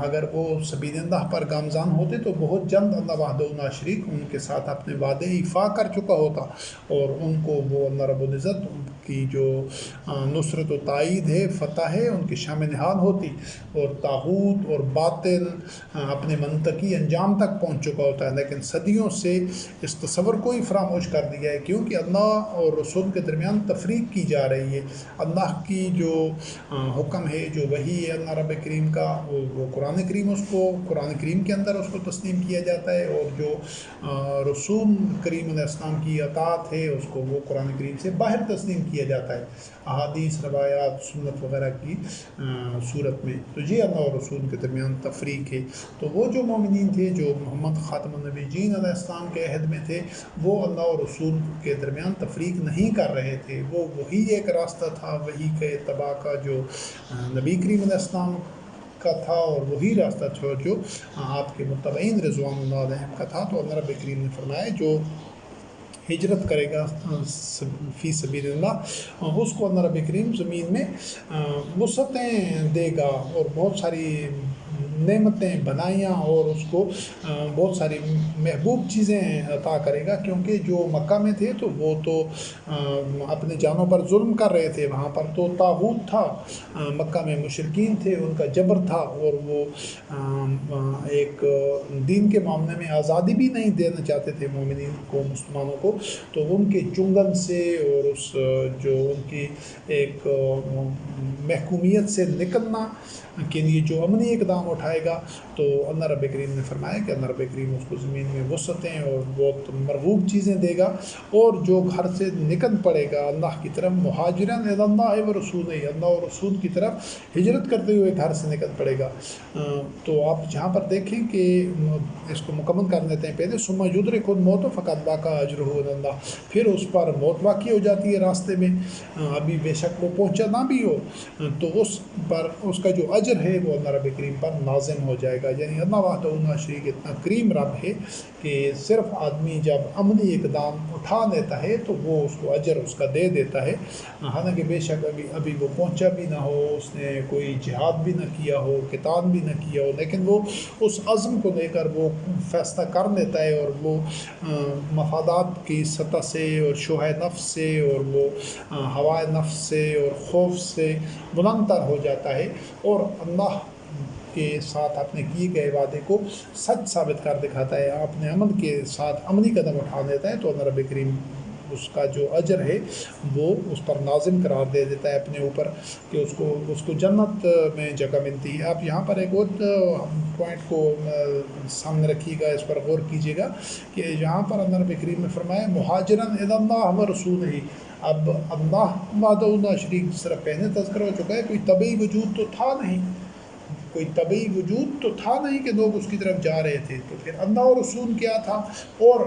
اگر وہ سبیل اللہ پر گامزن ہوتے تو بہت جلد اللہ وحدہ لا شریک ان کے ساتھ اپنے وعدے ایفا کر چکا ہوتا، اور ان کو وہ اللہ رب العزت کی جو نصرت و تائید ہے، فتح ہے، ان کی شام نہاد ہوتی، اور طاغوت اور باطل اپنے منطقی انجام تک پہنچ چکا ہوتا ہے۔ لیکن صدیوں سے اس تصور کو ہی فراموش کر دیا ہے، کیونکہ اللہ اور رسول کے درمیان تفریق کی جا رہی ہے۔ اللہ کی جو حکم ہے، جو وحی ہے اللہ رب کریم کا، وہ قرآن کریم، اس کو قرآن کریم کے اندر اس کو تسلیم کیا جاتا ہے، اور جو رسول کریم علیہ السلام کی اطاعت ہے اس کو وہ قرآن کریم سے باہر تسلیم کیا جاتا ہے، احادیث، روایات، سنت وغیرہ کی صورت میں۔ تو یہ اللہ اور رسول کے درمیان تفریق ہے۔ تو وہ جو مومنین تھے جو محمد خاتم النبیین علیہ السلام کے عہد میں تھے، وہ اللہ اور رسول کے درمیان تفریق نہیں کر رہے تھے، وہ وہی ایک راستہ تھا، وہی کے اتباع کا جو نبی کریم علیہ السلام کا تھا، اور وہی راستہ تھا جو آپ کے متبعین رضوان اللہ علیہم کا تھا۔ تو اللہ رب کریم نے فرمایا جو ہجرت کرے گا فی سبیل اللہ، اس کو اللہ رب کریم زمین میں وسعتیں دے گا، اور بہت ساری نعمتیں بنائیاں، اور اس کو بہت ساری محبوب چیزیں عطا کرے گا، کیونکہ جو مکہ میں تھے تو وہ تو اپنے جانوں پر ظلم کر رہے تھے، وہاں پر تو طاغوت تھا، مکہ میں مشرکین تھے، ان کا جبر تھا، اور وہ ایک دین کے معاملے میں آزادی بھی نہیں دینا چاہتے تھے مومنین کو، مسلمانوں کو۔ تو ان کے چنگل سے اور اس جو ان کی ایک محکومیت سے نکلنا کے لیے جو عملی اقدام اٹھائے گا، تو اللہ رب کریم نے فرمایا کہ اللہ رب کریم اس کو زمین میں وسعتیں اور بہت مرغوب چیزیں دے گا، اور جو گھر سے نکل پڑے گا اللہ کی طرف، مہاجرن الی اللہ و رسولہ، اللہ اور رسول کی طرف ہجرت کرتے ہوئے گھر سے نکل پڑے گا۔ تو آپ جہاں پر دیکھیں کہ اس کو مکمل کر لیتے ہیں پہلے، ثم یدرک الموت فقد واقع اجرہ الی اللہ، پھر اس پر موت واقع ہو جاتی ہے راستے میں، ابھی بے شک وہ پہنچا نہ بھی ہو، تو اس پر اس کا جو اجر ہے وہ اللہ رب کریم پر لازم ہو جائے گا۔ یعنی اللہ وحدہ لا شریک اتنا کریم رب ہے کہ صرف آدمی جب عملی اقدام اٹھا لیتا ہے تو وہ اس کو اجر اس کا دے دیتا ہے، حالانکہ بے شک ابھی وہ پہنچا بھی نہ ہو، اس نے کوئی جہاد بھی نہ کیا ہو، قتال بھی نہ کیا ہو، لیکن وہ اس عزم کو لے کر وہ فیصلہ کر لیتا ہے، اور وہ مفادات کی سطح سے اور شوہ نفس سے اور وہ ہوائے نفس سے اور خوف سے بلند تر ہو جاتا ہے، اور اللہ کے ساتھ اپنے کیے گئے وعدے کو سچ ثابت کر دکھاتا ہے، اپنے عمل کے ساتھ عملی قدم اٹھا دیتا ہے، تو اللہ رب کریم اس کا جو اجر ہے وہ اس پر لازم قرار دے دیتا ہے اپنے اوپر، کہ اس کو جنت میں جگہ ملتی ہے۔ آپ یہاں پر ایک اور پوائنٹ کو سامنے رکھیے گا، اس پر غور کیجیے گا کہ یہاں پر اللہ رب کریم نے فرمایا مہاجرن الی اللہ و رسولہ۔ اب اللہ وحدہ لا شریک جس طرح پہلے تذکرہ ہو چکا ہے، کوئی طبعی وجود تو تھا نہیں، کوئی طبعی وجود تو تھا نہیں کہ لوگ اس کی طرف جا رہے تھے، تو پھر اللہ اور رسول کیا تھا، اور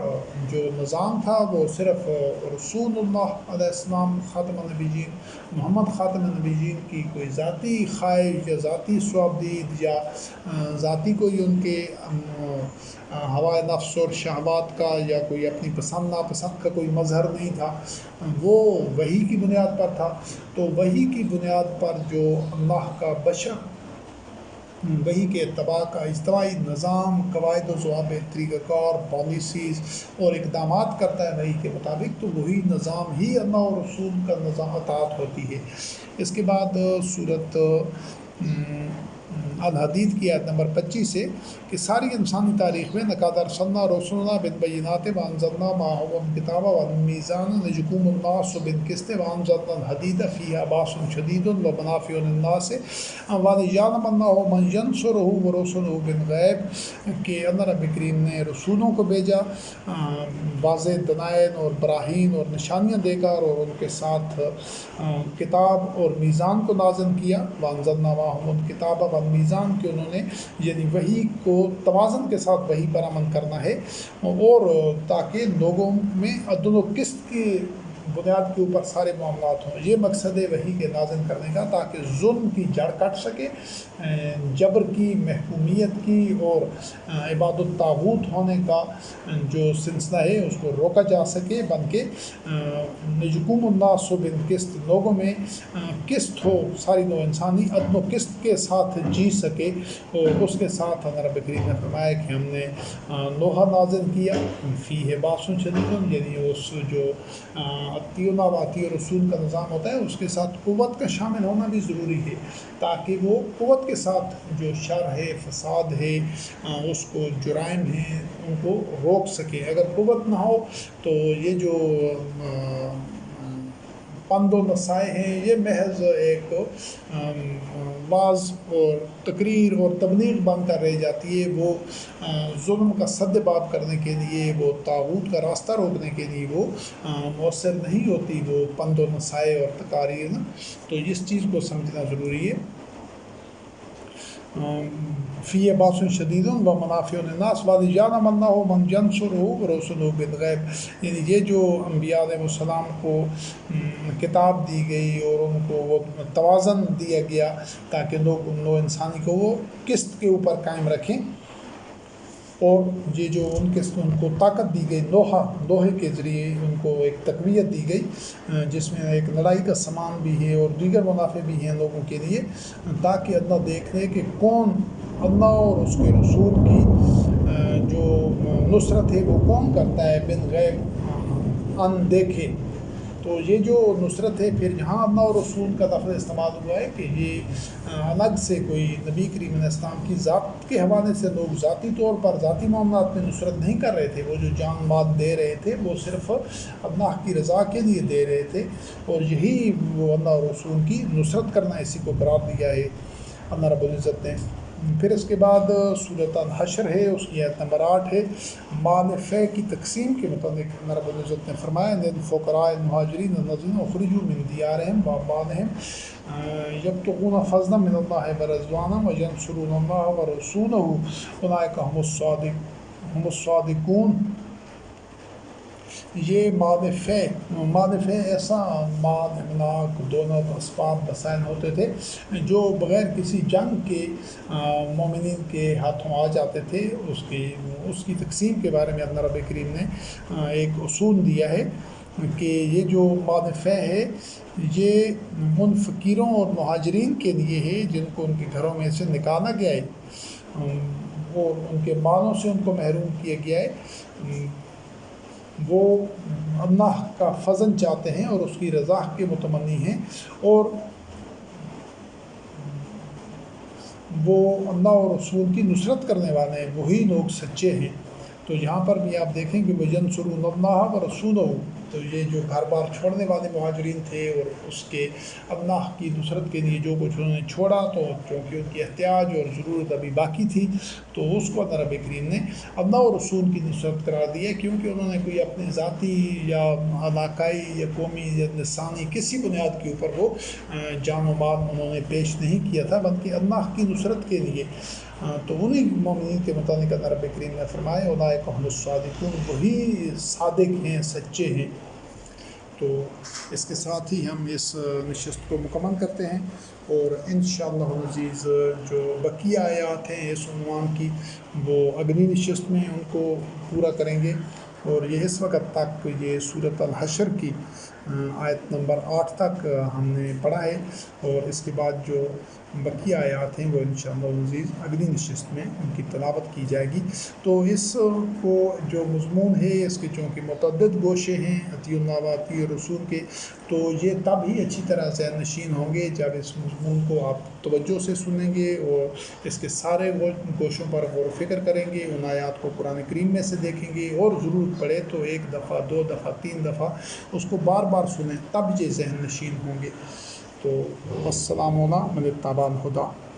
جو نظام تھا وہ صرف رسول اللہ علیہ السلام خاتم النبیین، محمد خاتم النبیین کی کوئی ذاتی خواہش یا ذاتی صوابدید یا ذاتی کوئی ان کے ہوائے نفس اور شہوات کا یا کوئی اپنی پسند ناپسند کا کوئی مظہر نہیں تھا، وہ وحی کی بنیاد پر تھا۔ تو وحی کی بنیاد پر جو اللہ کا بشر وحی کے اتباع کا اجتماعی نظام، قواعد و ضوابط، طریقہ کار، پالیسیز اور اقدامات کرتا ہے وحی کے مطابق، تو وہی نظام ہی اللہ اور رسول کا نظام اطاعت ہوتی ہے۔ اس کے بعد سورت الحدید کی آیت نمبر 25 سے کہ ساری انسانی تاریخ میں لقد ارسلنا رسلنا بالبینات وانزلنا معهم الکتاب والمیزان لیقوم الناس بالقسط وانزلنا الحدید فیہا باس شدید ومنافع للناس وليعلم الله من ينصره ورسله بالغیب کہ اللہ رب کریم نے رسولوں کو بھیجا واضح دلائل اور براہین اور نشانیاں دے کر، اور ان کے ساتھ کتاب اور میزان کو نازل کیا، وانزلنا معهم الکتاب والمیزان کہ انہوں نے یعنی وحی کو توازن کے ساتھ وحی پر عمل کرنا ہے، اور تاکہ لوگوں میں عدل و قسط کی بنیاد کے اوپر سارے معاملات ہوں۔ یہ مقصد ہے وحی کے نازل کرنے کا، تاکہ ظلم کی جڑ کٹ سکے، جبر کی، محکومیت کی اور عبادت الطاغوت ہونے کا جو سلسلہ ہے اس کو روکا جا سکے، بلکہ یقوم الناس بالقسط لوگوں میں قسط ہو، ساری نوع انسانی عدل و قسط کے ساتھ جی سکے۔ اور اس کے ساتھ اللہ رب کریم نے فرمایا کہ ہم نے لوہا نازل کیا، فیہ باس شدید، یعنی اس جو اطیعوا و اطیعوا الرسول کا نظام ہوتا ہے اس کے ساتھ قوت کا شامل ہونا بھی ضروری ہے، تاکہ وہ قوت کے ساتھ جو شر ہے، فساد ہے، اس کو جرائم ہیں ان کو روک سکے۔ اگر قوت نہ ہو تو یہ جو پند و نصائح ہیں یہ محض ایک واعظ اور تقریر اور تبلیغ بن کر رہ جاتی ہے، وہ ظلم کا سد باب کرنے کے لیے، وہ طاغوت کا راستہ روکنے کے لیے وہ مؤثر نہیں ہوتی، وہ پند و نصائح اور تقاریر۔ تو اس چیز کو سمجھنا ضروری ہے۔ فی باس شدید و منافع للناس ولیعلم اللہ من ینصرہ ورسلہ بالغیب، یعنی یہ جو انبیاء علیہ السلام کو کتاب دی گئی اور ان کو وہ توازن دیا گیا تاکہ لوگ نوع انسانی کو وہ قسط کے اوپر قائم رکھیں، اور یہ جو ان کو طاقت دی گئی لوہے کے ذریعے ان کو ایک تقویت دی گئی جس میں ایک لڑائی کا سامان بھی ہے اور دیگر منافع بھی ہیں لوگوں کے لیے، تاکہ اللہ دیکھ لے کہ کون اللہ اور اس کے رسول کی جو نصرت ہے وہ کون کرتا ہے بالغیب، ان دیکھے۔ تو یہ جو نصرت ہے، پھر یہاں اللہ اور رسول کا لفظ استعمال ہوا ہے کہ یہ الگ سے کوئی نبی کریم علیہ السلام کی ذات کے حوالے سے لوگ ذاتی طور پر ذاتی معاملات میں نصرت نہیں کر رہے تھے، وہ جو جان مال دے رہے تھے وہ صرف اللہ کی رضا کے لیے دے رہے تھے، اور یہی وہ اللہ اور رسول کی نصرت کرنا اسی کو قرار دیا ہے اللہ رب العزت نے۔ پھر اس کے بعد سورۃ الحشر ہے، اس کی آیت نمبر 8 ہے، مال فے کی تقسیم کے متعلق اللہ رب العزت نے فرمایا للفقراء المہاجرین الذین اخرجوا من دیارہم واموالہم یبتغون فضلا من اللہ ورضوانا وینصرون اللہ ورسولہ اولئک هم الصادقون۔ یہ مال فے ایسا مال املاک دولت اسباب وسائل ہوتے تھے جو بغیر کسی جنگ کے مومنین کے ہاتھوں آ جاتے تھے، اس کی تقسیم کے بارے میں اللہ رب کریم نے ایک اصول دیا ہے کہ یہ جو مال فے ہے یہ ان فقیروں اور مہاجرین کے لیے ہے جن کو ان کے گھروں میں سے نکالا گیا ہے، وہ ان کے مالوں سے ان کو محروم کیا گیا ہے، وہ اللہ کا فضل چاہتے ہیں اور اس کی رضا کے متمنی ہیں، اور وہ اللہ اور رسول کی نصرت کرنے والے ہیں، وہی لوگ سچے ہیں۔ تو یہاں پر بھی آپ دیکھیں کہ وَيَنْصُرُونَ اللَّهَ وَرَسُولَهُ، تو یہ جو گھر بار چھوڑنے والے مہاجرین تھے اور اس کے اللہ کی نصرت کے لیے جو کچھ انہوں نے چھوڑا، تو چونکہ ان کی احتیاج اور ضرورت ابھی باقی تھی تو اس کو اللہ رب کریم نے اللہ اور رسول کی نصرت قرار دیا، کیونکہ انہوں نے کوئی اپنے ذاتی یا علاقائی یا قومی یا لسانی کسی بنیاد کے اوپر وہ جان و مال انہوں نے پیش نہیں کیا تھا، بلکہ اللہ کی نصرت کے لیے۔ تو انہی مومنین کے متعلق اللہ رب کریم نے فرمایا اولئک هم الصادقون، وہی صادق ہیں، سچے ہیں۔ تو اس کے ساتھ ہی ہم اس نشست کو مکمل کرتے ہیں، اور انشاءاللہ العزیز جو بقیہ آیات ہیں اس عنوان کی وہ اگلی نشست میں ان کو پورا کریں گے، اور یہ اس وقت تک یہ سورۃ الحشر کی آیت نمبر 8 تک ہم نے پڑھا ہے، اور اس کے بعد جو بقیہ آیات ہیں وہ انشاءاللہ العزیز اگلی نشست میں ان کی تلاوت کی جائے گی۔ تو اس کو جو مضمون ہے اس کے چونکہ متعدد گوشے ہیں اطیع اللہ و اطیع الرسول کے، تو یہ تب ہی اچھی طرح ذہن نشین ہوں گے جب اس مضمون کو آپ توجہ سے سنیں گے اور اس کے سارے گوشوں پر غور و فکر کریں گے، ان آیات کو قرآن کریم میں سے دیکھیں گے، اور ضرورت پڑے تو 1 دفعہ 2 دفعہ 3 دفعہ اس کو بار بار سنیں، تب یہ ذہن نشین ہوں گے۔ تو السلام علیکم من اتبع الہدی۔